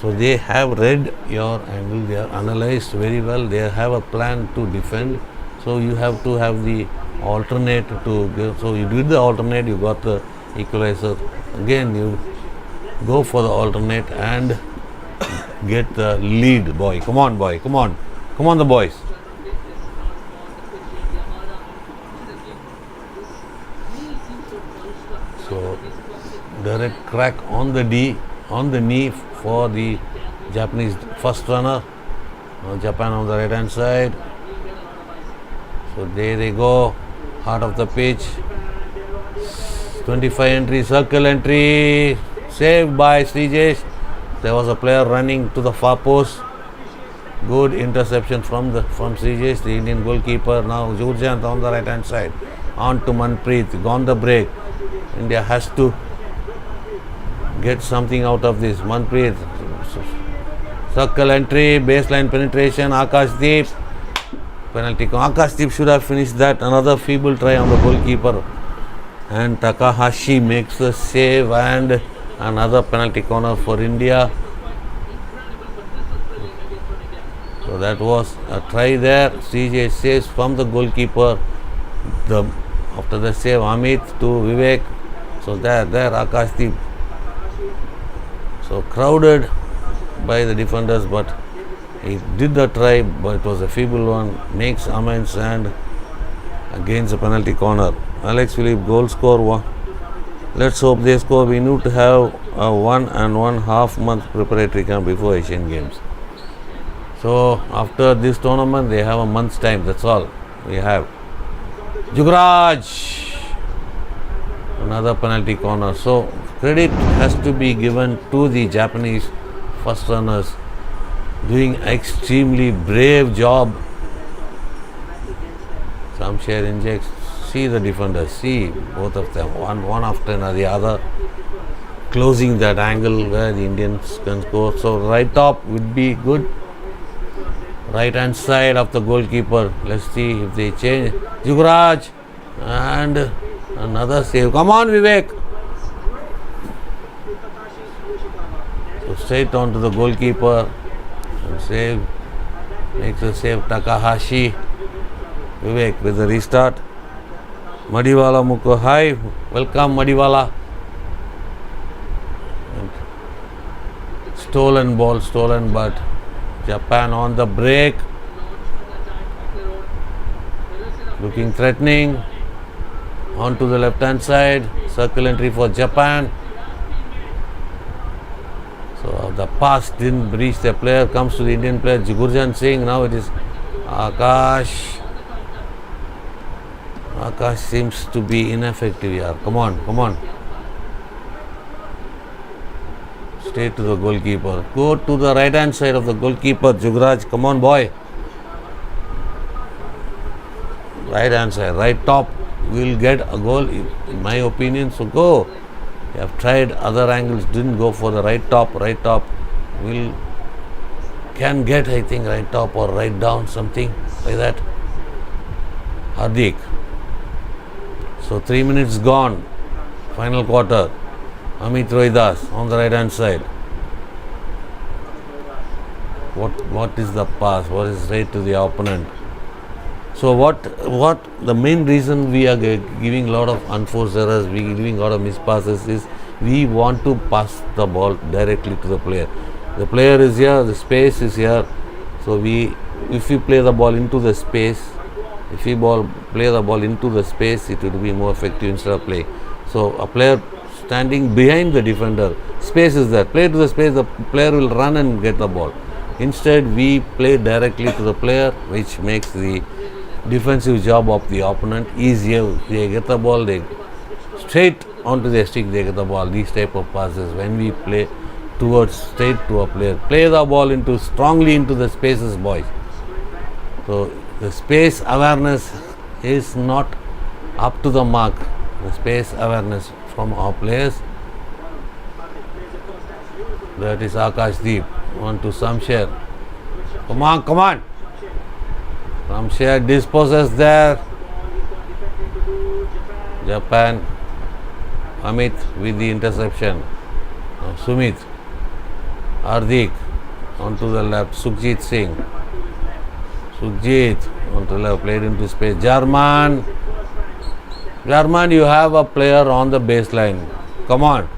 So they have read your angle, they are analyzed very well, they have a plan to defend. So you have to have the alternate to give. So you did the alternate, you got the equalizer. Again you go for the alternate and get the lead, boy. Come on, boy. Come on. Come on, the boys. So direct crack on the knee for the Japanese first runner. Now Japan on the right hand side. So there they go, heart of the pitch. 25 entry, circle entry, saved by Srijesh. There was a player running to the far post. Good interception from Srijesh, the Indian goalkeeper. Now Jurjant on the right hand side. On to Manpreet, gone the break. India has to get something out of this. Manpreet, circle entry, baseline penetration, Akashdeep. Penalty. Akashdeep should have finished that. Another feeble try on the goalkeeper. And Takahashi makes the save and another penalty corner for India. So that was a try there. CJ saves from the goalkeeper. After the save, Amit to Vivek. So there Akashdeep. So crowded by the defenders, but he did the try, but it was a feeble one. Makes amends and against a penalty corner. Alex Philippe goal score 1. Let's hope they score. We need to have a 1.5 month preparatory camp before Asian Games. So after this tournament, they have a month's time. That's all we have. Jugraj, another penalty corner. So credit has to be given to the Japanese first runners, doing extremely brave job. Samsher injects. See the defenders, see both of them, one after the other, closing that angle where the Indians can score. So right top would be good. Right hand side of the goalkeeper. Let's see if they change. Jugraj and another save. Come on, Vivek. So straight on to the goalkeeper and save. Makes a save. Takahashi. Vivek with the restart. Madiwala Mukho, hi, welcome Madiwala. And stolen ball, but Japan on the break. Looking threatening. On to the left hand side. Circle entry for Japan. So the pass didn't reach the player. Comes to the Indian player Gurjan Singh. Now it is Akash. Akash seems to be ineffective here. Come on. Straight to the goalkeeper. Go to the right hand side of the goalkeeper, Jugraj. Come on, boy. Right hand side, right top. Will get a goal, in my opinion. So go. You have tried other angles, didn't go for the right top. Right top can get, I think, right top or right down, something like that. Hardik. So 3 minutes gone, final quarter. Amit Rohidas on the right hand side. What is the pass? What is right to the opponent? So what the main reason we are giving a lot of unforced errors, we are giving a lot of mispasses is we want to pass the ball directly to the player. The player is here, the space is here. So if we play the ball into the space, play the ball into the space, it will be more effective instead of play. So a player standing behind the defender, space is there. Play to the space, the player will run and get the ball. Instead, we play directly to the player, which makes the defensive job of the opponent easier. They get the ball, they straight onto their stick, they get the ball. These type of passes, when we play towards straight to a player, play the ball strongly into the spaces, boys. So the space awareness is not up to the mark. The space awareness from our players. That is Akashdeep. On to Samsher. Come on. Samsher disposes there. Japan. Amit with the interception. Now Sumit. Hardik onto the left. Sukhjit Singh. Sukhjit onto the left. Played into space. Jarman. Jarman, you have a player on the baseline. Come on.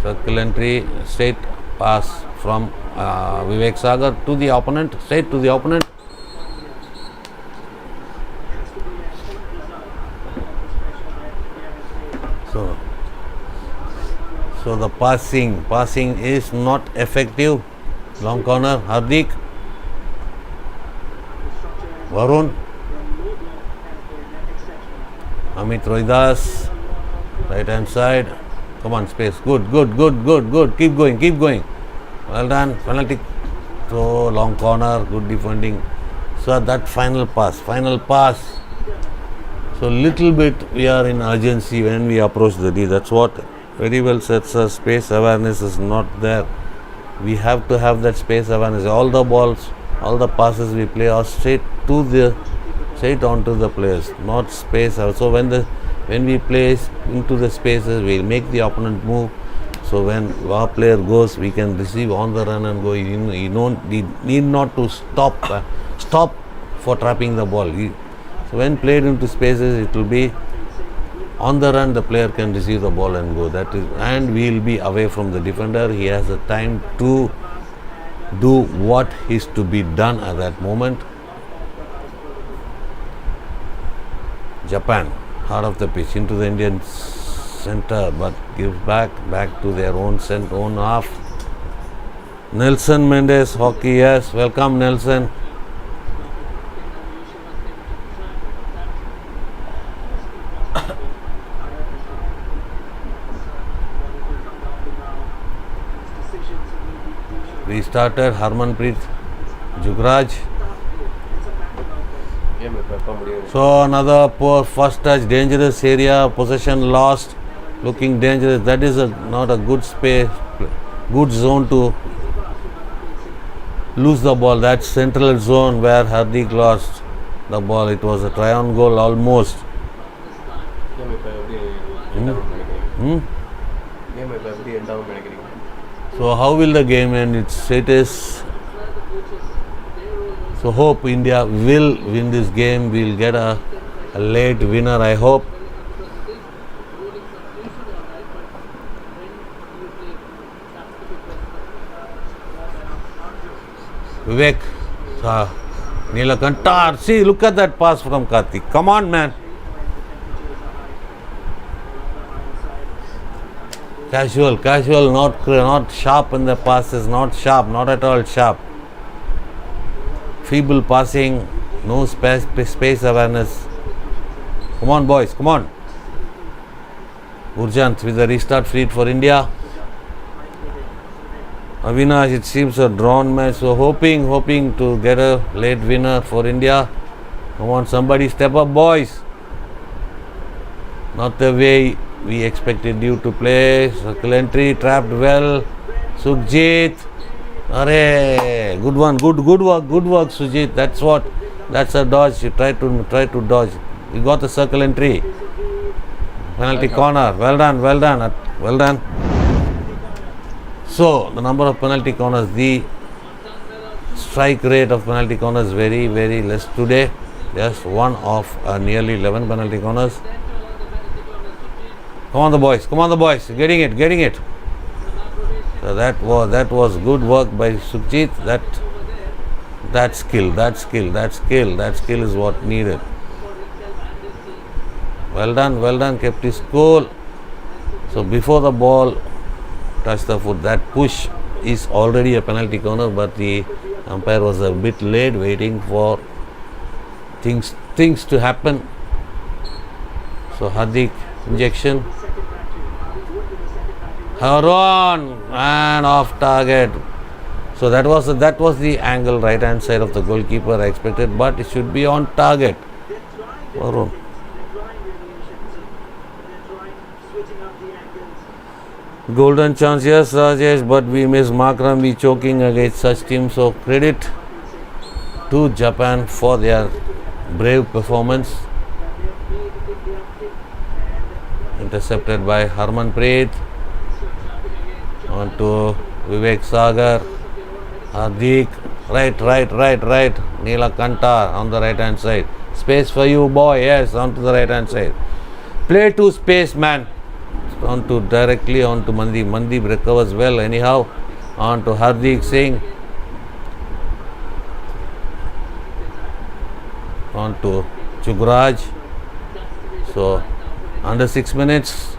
Circle entry. Straight pass from Vivek Sagar to the opponent. Straight to the opponent. So the passing is not effective. Long corner, Hardik. Varun. Amit Rohidas. Right hand side. Come on, space. Good. Keep going. Well done. Penalty. So long corner, good defending. So that final pass. So little bit we are in urgency when we approach the D. That's what very well sets us. Space awareness is not there. We have to have that space awareness. All the balls, all the passes we play are straight onto the players, not space. So when we play into the spaces, we'll make the opponent move. So when our player goes, we can receive on the run and go. You need not to stop for trapping the ball. So when played into spaces, it will be on the run. The player can receive the ball and go. And we will be away from the defender. He has a time to do what is to be done at that moment. Japan, heart of the pitch, into the Indian center, but gives back to their own half. Nelson Mendes, hockey, yes. Welcome, Nelson. Restarted, Harmanpreet Jugraj. So another poor first touch, dangerous area, possession lost, looking dangerous. That is not a good space, good zone to lose the ball. That central zone where Hardik lost the ball. It was a try on goal almost. So how will the game end? It is. So hope India will win this game. We'll get a late winner, I hope. Vivek, Neelakantar. See, look at that pass from Karthik. Come on, man. Casual, not sharp in the passes, not at all sharp. Feeble passing, no space awareness. Come on, boys, come on. Urjant with the restart freed for India. Avinash, it seems a drawn match, so hoping to get a late winner for India. Come on, somebody step up, boys. Not the way we expected you to play. Circle entry, trapped well. Sukhjit. Arey, good one, good work, Sujit. That's a dodge. You try to dodge. You got the circle entry. Penalty corner. Well done. So the number of penalty corners, the strike rate of penalty corners very, very less today. Just one of nearly 11 penalty corners. Come on the boys, getting it. So that was good work by Sukhjit. That skill is what needed. Well done, kept his cool. So before the ball touched the foot, that push is already a penalty corner, but the umpire was a bit late, waiting for things to happen. So Hardik injection. Haron and off target. So that was the angle, right hand side of the goalkeeper I expected, but it should be on target. Haron. Golden chance, yes, Rajesh, but we miss Makram. We choking against such teams. So credit to Japan for their brave performance. Intercepted by Harmanpreet. On to Vivek Sagar. Hardik. Right. Neelakanta on the right hand side. Space for you, boy. Yes, on to the right hand side. Play to space, man. Directly on to Mandeep. Mandeep recovers well anyhow. On to Hardik Singh. On to Chugraj. So, under 6 minutes.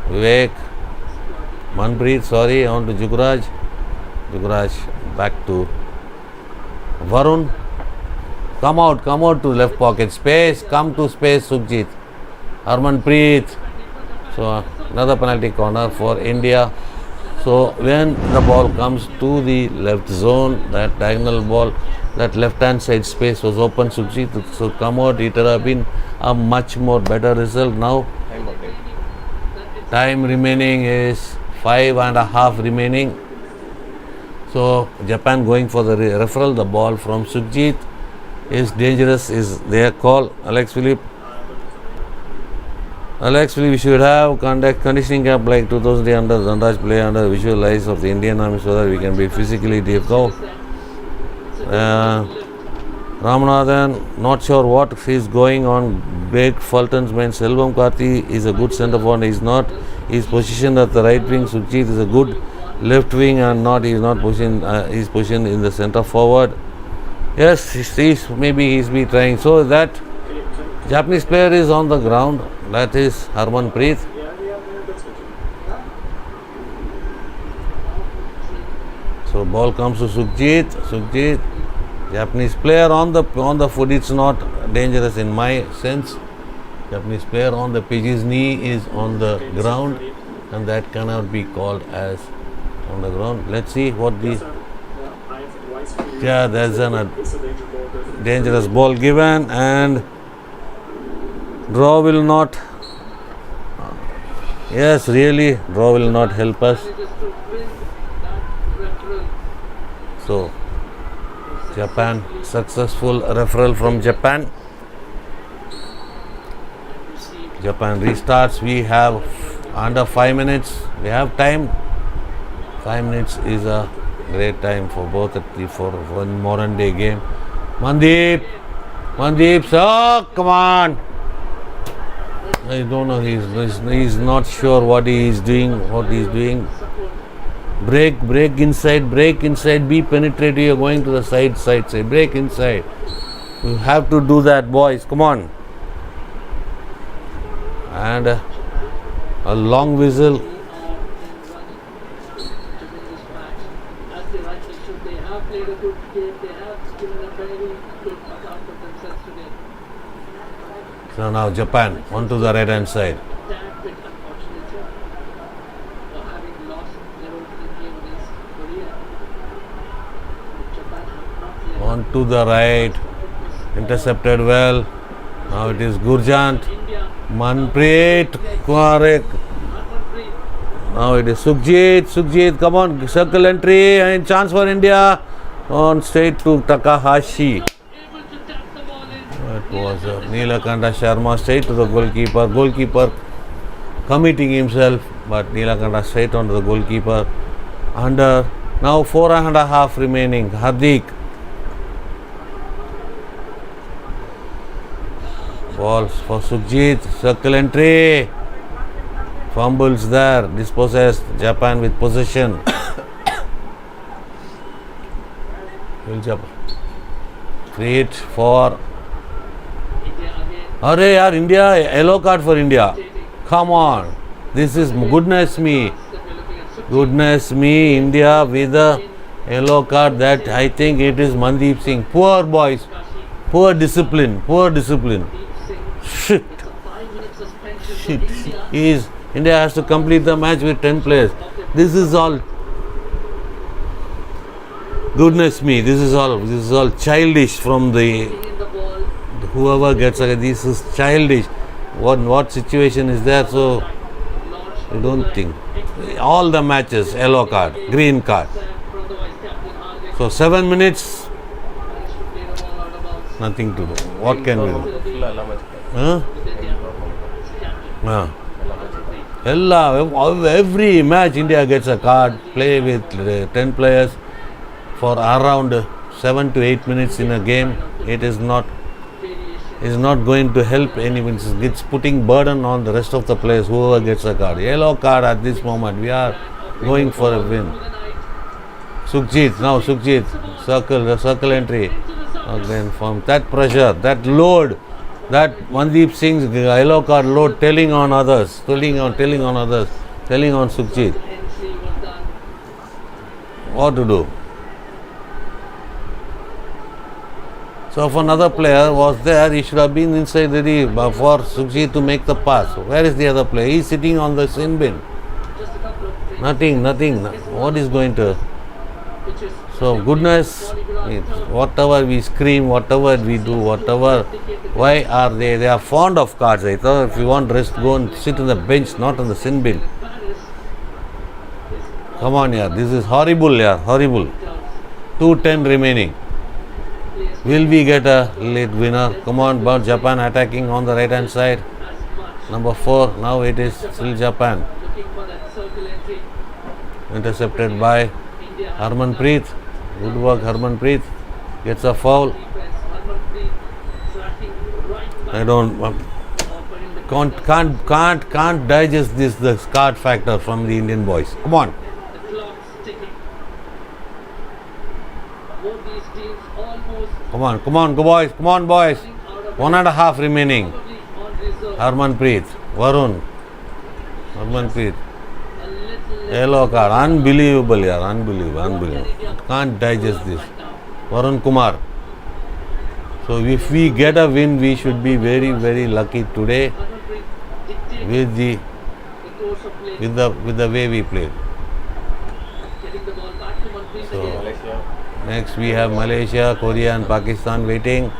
Vivek. Manpreet, on to Jugraj. Jugraj back to Varun. Come out to left pocket. Space. Come to space, Sukhjit. Harmanpreet. So, another penalty corner for India. So, when the ball comes to the left zone, that diagonal ball, that left hand side space was open, Sukhjit. So, come out. It would have been a much more better result. Now, time remaining is 5.5 remaining. So, Japan going for the referral. The ball from Sukhjit is dangerous, is their call. Alex Philippe, we should have conduct conditioning camp like 2003 under Zanraj play under visual eyes of the Indian Army so that we can be physically difficult. Ramanathan, not sure what is going on. Greg Fulton's man Selvam Karthi is a good centre forward. He's not. He's positioned at the right wing. Sukhjit is a good left wing and not. He's not positioned. He's positioned in the centre forward. Yes, he's be trying. So that Japanese player is on the ground. That is Harmanpreet. So ball comes to Sukhjit. Japanese player on the foot. It's not dangerous in my sense. Japanese player on the pitch. His knee is on the ground, and that cannot be called as on the ground. Let's see what the. Yeah, there's a dangerous ball given, and draw will not. Yes, really, draw will not help us. So, Japan, successful referral from Japan. Japan restarts. We have under 5 minutes. We have time. 5 minutes is a great time for both for one modern day game. Mandeep, sir, come on. I don't know. He's not sure what he is doing. Break inside. Be penetrative. You're going to the side. Say break inside. You have to do that, boys. Come on. And a long whistle. So now Japan onto the right hand side. On to the right, intercepted well. Now it is Gurjant, Manpreet, correct. Now it is Sukhjit, come on, circle entry and chance for India. On straight to Takahashi. It was Neelakanta Sharma straight to the goalkeeper committing himself, but Neelakanta straight onto the goalkeeper. Under now 4.5 remaining. Hardik. Balls for Sukhjit, circle entry. Fumbles there, dispossessed. Japan with possession. Will Japan create for India, yellow card for India. Come on. This is goodness me, India with a yellow card. That I think it is Mandeep Singh. Poor boys. Poor discipline. Shit. India has to complete the match with 10 players. This is all. Goodness me, this is all childish from the whoever gets it. This is childish. What situation is there? So I don't think all the matches yellow card, green card. So 7 minutes, nothing to do. What can we do? Every match India gets a card, play with 10 players for around 7 to 8 minutes in a game. It is not going to help anyone. It's putting burden on the rest of the players, whoever gets a card. Yellow card at this moment. We are going for a win. Sukhjit, circle entry. Again, from that pressure, that load, that Mandeep Singh's yellow card load telling on Sukhjit. What to do? So if another player was there, he should have been inside ready for Sukhjit to make the pass. Where is the other player? He is sitting on the sin bin. Nothing. What is going to? So goodness, whatever we scream, whatever we do, why are they? They are fond of cards. I thought if you want rest, go and sit on the bench, not on the sin bin. Come on, yeah, this is horrible, yeah, horrible. 2:10 remaining. Will we get a late winner? Come on, but Japan attacking on the right hand side. Number 4. Now it is still Japan. Intercepted by Harmanpreet. Good work, Harmanpreet. Gets a foul. I can't digest the card factor from the Indian boys. Come on. Come on, go boys. Come on, boys. 1.5 remaining. Harmanpreet. Varun. Harmanpreet. Yellow card. Unbelievable, yeah. Unbelievable. Can't digest this. Varun Kumar. So if we get a win, we should be very, very lucky today with the way we played. So next we have Malaysia, Korea and Pakistan waiting.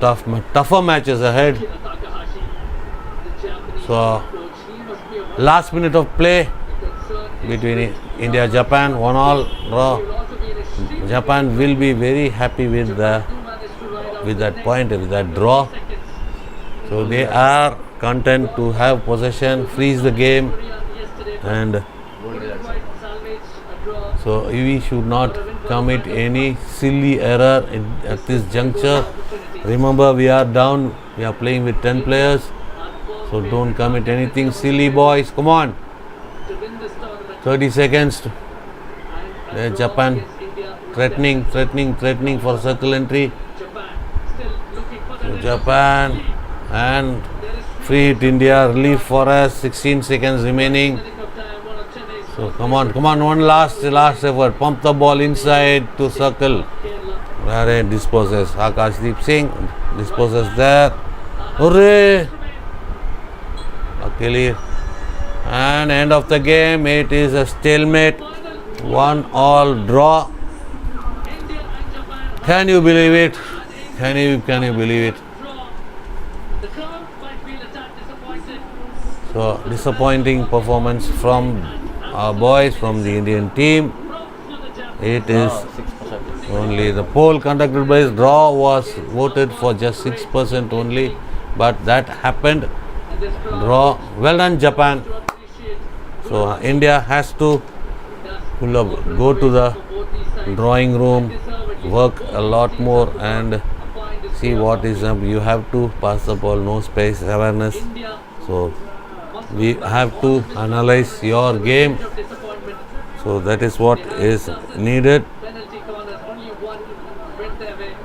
Tougher matches ahead. So last minute of play between India Japan, 1-1 draw. Japan will be very happy with that point, with that draw. So they are content to have possession, freeze the game, and so we should not commit any silly error at this juncture. Remember, we are down, we are playing with 10 players, so don't commit anything silly, boys. Come on. 30 seconds. Japan threatening for circle entry. So Japan and free hit India, relief for us. 16 seconds remaining. So come on, one last effort. Pump the ball inside to circle. Where it disposes. Akashdeep Singh disposes there. Hooray! Luckily. And end of the game, it is a stalemate. 1-1 draw. Can you believe it? Can you believe it? So disappointing performance from our boys, from the Indian team. It is only the poll conducted by draw was voted for just 6% only, but that happened. Draw. Well done, Japan. So India has to go to the drawing room, work a lot more and see what is up. You have to pass the ball, no space, awareness. So we have to analyze your game. So that is what is needed.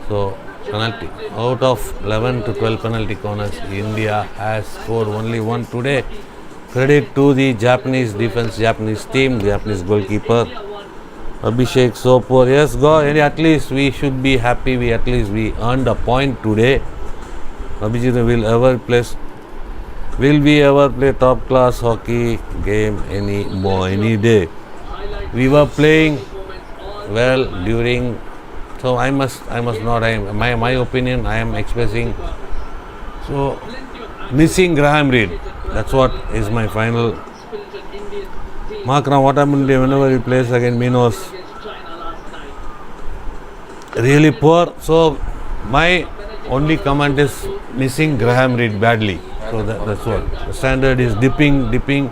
So penalty. Out of 11 to 12 penalty corners, India has scored only one today. Credit to the Japanese defense, Japanese team, Japanese goalkeeper Abhishek Sopur. Yes, go. At least we should be happy. We earned a point today. Abhijit, will we ever play top class hockey game any day? We were playing well during. So I must not. My opinion. I am expressing. So missing Graham Reed. That's what is my final. Mark now what happened whenever he plays against Minos. Really poor. So my only comment is missing Graham Reed badly. So that's what. The standard is dipping.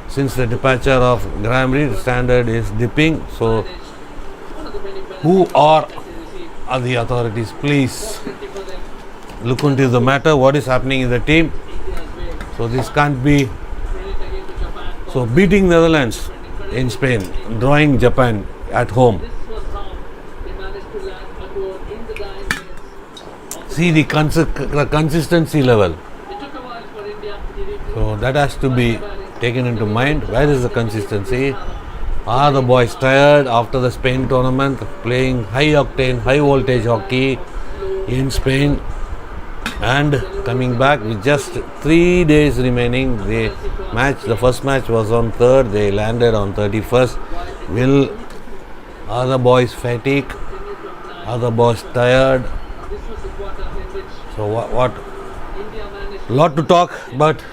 Since the departure of Graham Reed, standard is dipping. So who are the authorities? Please look into the matter. What is happening in the team? So this can't be. So beating Netherlands in Spain, drawing Japan at home. See the consistency level. So that has to be taken into mind. Where is the consistency? Are the boys tired after the Spain tournament, playing high octane, high voltage hockey in Spain, and coming back with just 3 days remaining? The first match was on 3rd, they landed on 31st. Are the boys fatigued? Are the boys tired? So what? Lot to talk, but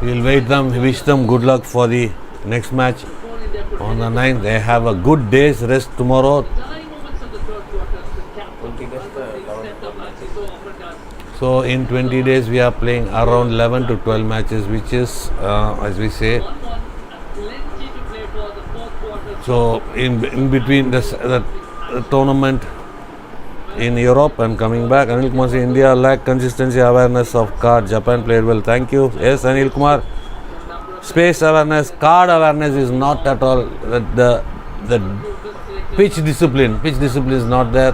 we'll wish them good luck for the next match on the 9th. They have a good day's rest tomorrow. So in 20 days we are playing around 11 to 12 matches, which is, as we say, so in between the tournament in Europe and coming back. Anil Kumar says India lack consistency, awareness of card. Japan played well. Thank you. Yes, Anil Kumar. Space awareness, card awareness is not at all. The pitch discipline is not there.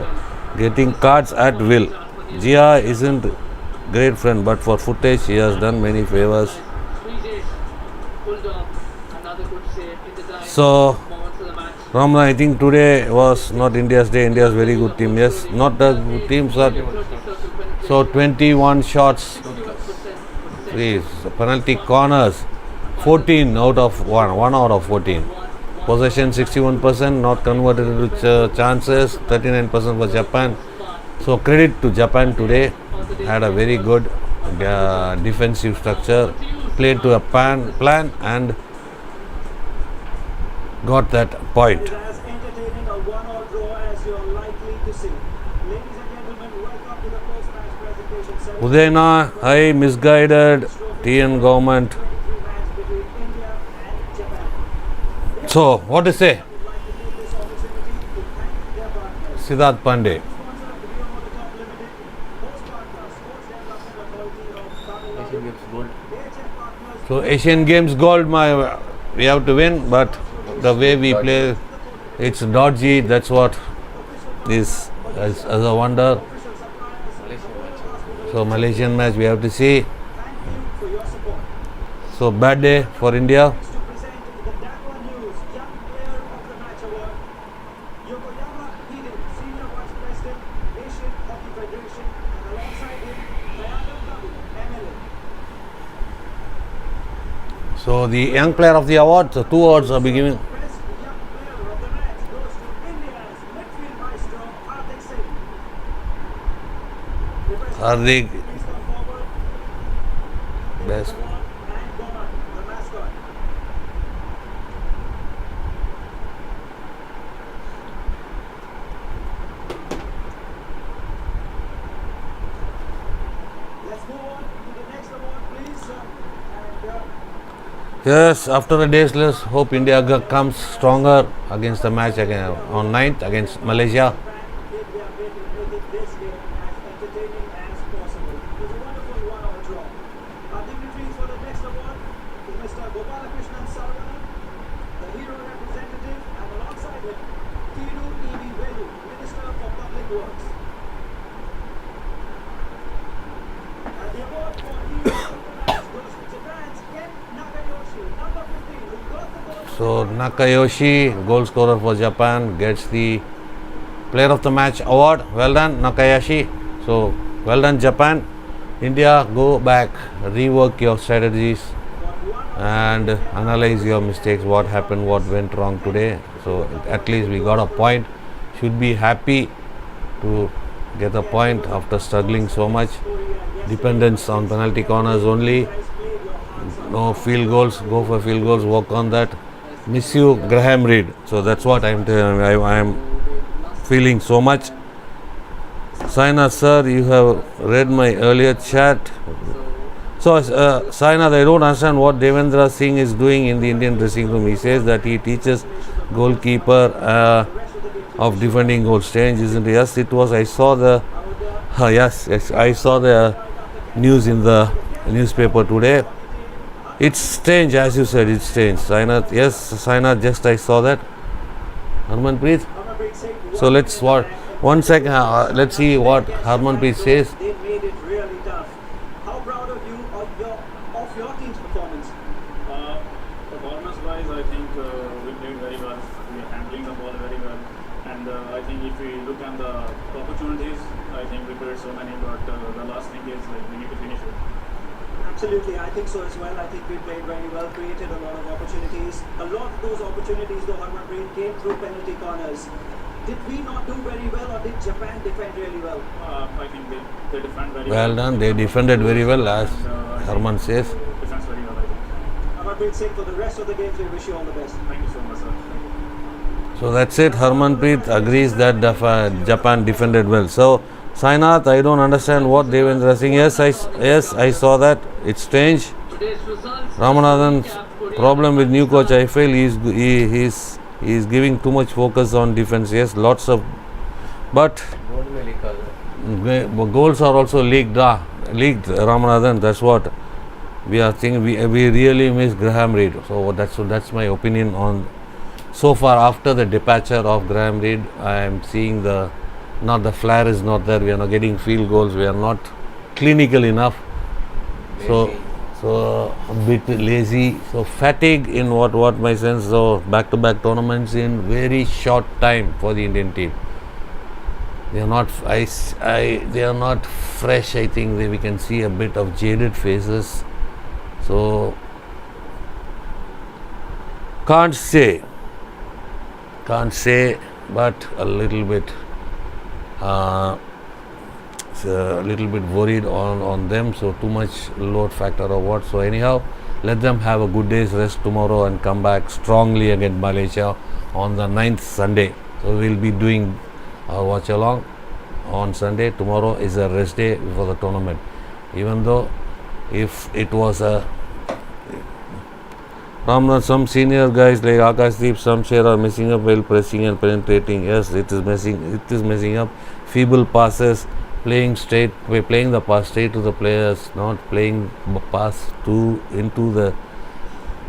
Getting cards at will. Gia isn't great friend, but for footage she has done many favors. So Ramana, I think today was not India's day. India's very good team. Yes, not the good teams are. So 21 shots, please, penalty corners, 14 out of 1 out of 14. Possession 61%, not converted into chances, 39% for Japan. So credit to Japan today, had a very good defensive structure, played to a plan and got that point. As entertaining a one-all draw as you're likely to see. Ladies and gentlemen, welcome to the post-match presentation ceremony. Udayana, hi, misguided TN government. 23 match between India and Japan. So, what to say? I would like to take this opportunity to thank their partners. Siddharth Pandey. Sponsor of Rio Motorcorp Limited, host partner, Sports Development Authority of Tamil Nadu, AHF partners, So, Asian Games gold, we have to win, but the way we play, it's dodgy. That's what is as a wonder. So, Malaysian match we have to see. thank you for your support. So, bad day for India. To present the Dapper News Young Player of the Match Award, Yokoyama Hiden, Senior Vice President, Asian Hockey Federation, and alongside him, Kayadam Kabu, MLA. So, the young player of the award, so 2 awards are being given. Best Young Player of the Match goes to India's midfield maestro, Hardik Singh. Hardik, Please come forward. best. And Goman, the mascot. Let's move on to the next award, please. Yes, after a day's rest, hope India comes stronger against the match again on 9th against Malaysia. We are going to make this game as entertaining as possible. It was a wonderful one-all draw. Our dignitaries for the next award is Mr. Gopalakrishnan Saravana, the hero representative, and alongside him, Tiru E.V. Velu, Minister for Public Works. And the award for hero of the match goes to Japan's Ken Nakayoshi, number 15, who got the goal. So Nakayoshi, goal scorer for Japan, gets the player of the match award. Well done, Nakayoshi. So well done, Japan. India, go back, rework your strategies and analyze your mistakes, what happened, what went wrong today. So at least we got a point. Should be happy to get a point after struggling so much. Dependence on penalty corners only. No field goals, go for field goals, work on that. Miss you, Graham Reed. So that's what I am feeling so much. Saina sir, you have read my earlier chat. So, Sainath, I don't understand what Devendra Singh is doing in the Indian dressing room. He says that he teaches goalkeeper of defending goals. Strange, isn't it? Yes, it was. I saw the yes, I saw the news in the newspaper today. It's strange, as you said. It's strange. Sainath, yes, Sainath. Just I saw that. Harmanpreet. So let's what. One second. Let's see what Harmanpreet says. They made it really tough. How proud of you of your team's performance? Performance-wise, I think we played very well. We are handling the ball very well, and I think if we look at the opportunities, I think we created so many. But the last thing is like we need to finish it. Absolutely, I think so as well. I think we played very well, created a lot of opportunities. A lot of those opportunities, though, Harmanpreet, came through penalty corners. Did we not do very well, or did Japan defend really well? I think they defend very well. Well done. They defended very well, as Harman says. Defense very well, I think. Harmanpreet Singh, for the rest of the games, we wish you all the best. Thank you so much, sir. So that's it. Harmanpreet agrees that Japan defended well. So Sainath, I don't understand what Devendra Singh. Yes, I saw that. It's strange. Ramanathan's problem with new coach, I feel he's giving too much focus on defense. Yes, lots of, but goals are also leaked. Leaked, Ramanathan. That's what we are thinking. We really miss Graham Reid. So that's my opinion on. So far, after the departure of Graham Reid, I am seeing the flair is not there. We are not getting field goals. We are not clinical enough. So a bit lazy. So fatigue in what my sense. So back-to-back tournaments in very short time for the Indian team. They are not. They are not fresh. I think we can see a bit of jaded faces. So can't say, but a little bit worried on them. So too much load factor or what. So anyhow, let them have a good day's rest tomorrow and come back strongly against Malaysia on the 9th Sunday. So we'll be doing our watch along on Sunday. Tomorrow is a rest day before the tournament. Even though if it was a some senior guys like Akashdeep, Shamsher are messing up while pressing and penetrating. Yes, it is messing up. Feeble passes, playing the pass straight to the players, not playing pass into the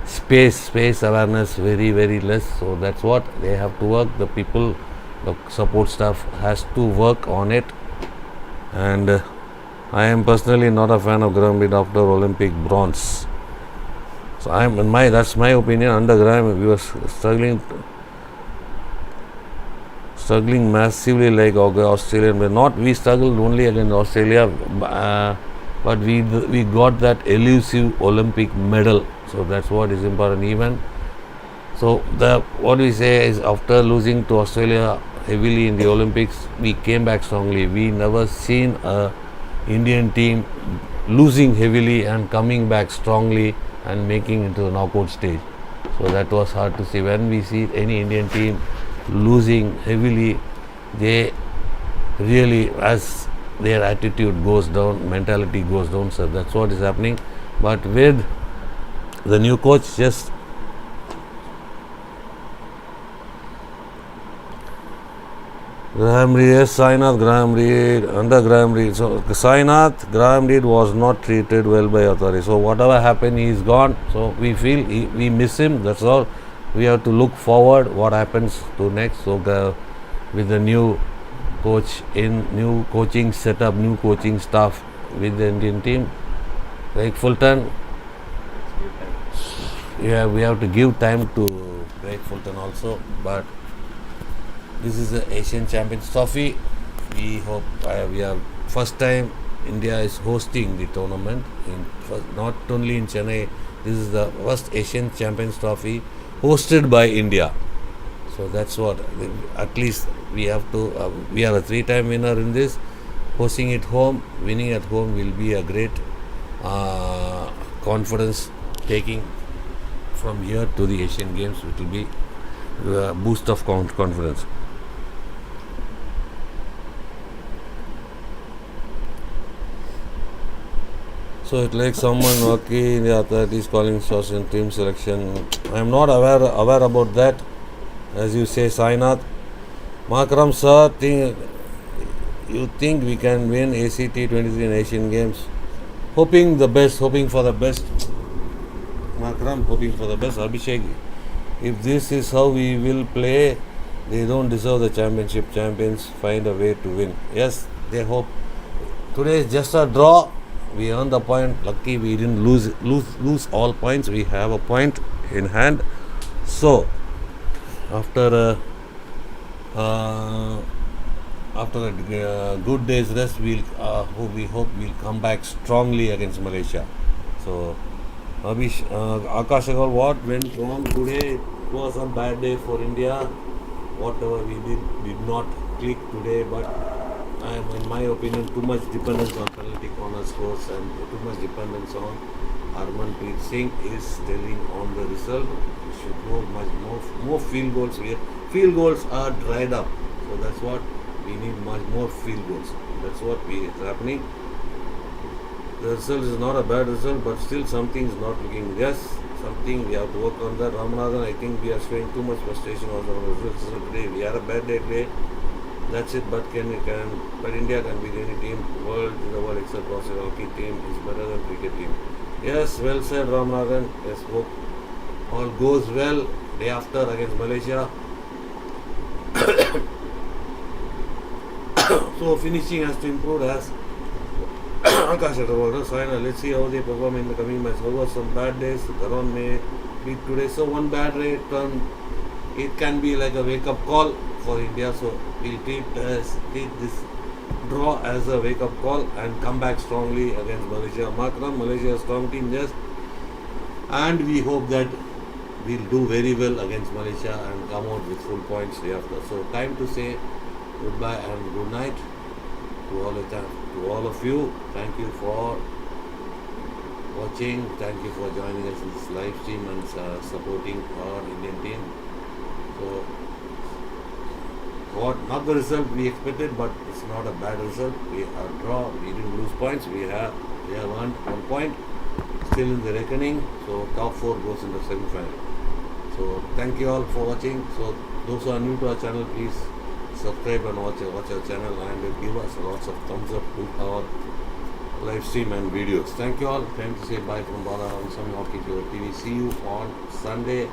space awareness very, very less. So that's what they have to work. The people, the support staff has to work on it. And I am personally not a fan of Graham Reid after Olympic bronze. So that's my opinion. Under Graham, we were struggling massively like Australia. We struggled only against Australia, but we got that elusive Olympic medal. So that's what is important. Even so, what we say is after losing to Australia heavily in the Olympics, we came back strongly. We never seen a Indian team losing heavily and coming back strongly and making into the knockout stage. So that was hard to see. When we see any Indian team losing heavily, they really, as their attitude goes down, mentality goes down. So that's what is happening. But with the new coach, just Graham Reid, yes, Sainath, Graham Reid, under Graham Reid. So Sainath, Graham Reid was not treated well by authorities. So whatever happened, he is gone. So we feel we miss him. That's all. We have to look forward what happens to next. So with the new coach new coaching setup, new coaching staff with the Indian team, like Fulton. Yeah, we have to give time to Craig Fulton also, but this is the Asian Champions Trophy. We hope we are first time India is hosting the tournament. Not only in Chennai, this is the first Asian Champions Trophy hosted by India. So that's what. At least we have to. We are a 3-time winner in this. Hosting it home, winning at home will be a great confidence taking from here to the Asian Games. It will be a boost of confidence. So it like someone okay in the authorities calling shots in team selection. I am not aware about that. As you say, Sainath. Makram sir, you think we can win ACT 23 in Asian Games? Hoping for the best. Makram, hoping for the best. Abhishek, if this is how we will play, they don't deserve the championship. Champions find a way to win. Yes, they hope. Today is just a draw. We earned the point. Lucky we didn't lose all points. We have a point in hand. So after a good day's rest, we hope we'll come back strongly against Malaysia. So Akash Agarwal, what went wrong today? It was a bad day for India. Whatever we did not click today, but in my opinion, too much dependence on penalty corner scores and too much dependence on Harmanpreet Singh is telling on the result. We should go much more field goals here. Field goals are dried up, so that's what we need, much more field goals. That's what is happening. The result is not a bad result, but still something is not looking. Yes, something we have to work on that. Ramanathan, I think we are showing too much frustration on the results today. We had a bad day today. That's it. But India can beat any team. World in the world except Australia. Hockey team is better than cricket team. Yes, well said, Ramanathan. Let's hope all goes well. Day after against Malaysia. So finishing has to improve as Akash Agarwal, Saina. Let's see how they perform in the coming match. However, some bad days, Garon may beat today. So one bad day turn, it can be like a wake-up call for India. So we'll treat this draw as a wake-up call and come back strongly against Malaysia. Makram, Malaysia is a strong team, yes. And we hope that we'll do very well against Malaysia and come out with full points day after. So time to say goodbye and good night to all of you. Thank you for watching. Thank you for joining us in this live stream and supporting our Indian team. So not the result we expected, but it's not a bad result. We are draw. We didn't lose points. We have earned 1 point. Still in the reckoning. So top 4 goes in the semi-final. So thank you all for watching. So those who are new to our channel, please subscribe and watch our channel and give us lots of thumbs up to our live stream and videos. Thank you all. Time to say bye from Bala Ramaswamy Hockey TV. See you on Sunday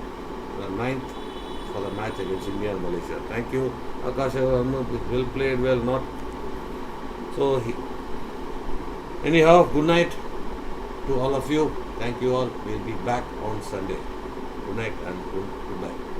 the 9th for the match against India and Malaysia. Thank you. Akash Agarwal, well played, well not. So anyhow, good night to all of you. Thank you all. We'll be back on Sunday. Good night and goodbye.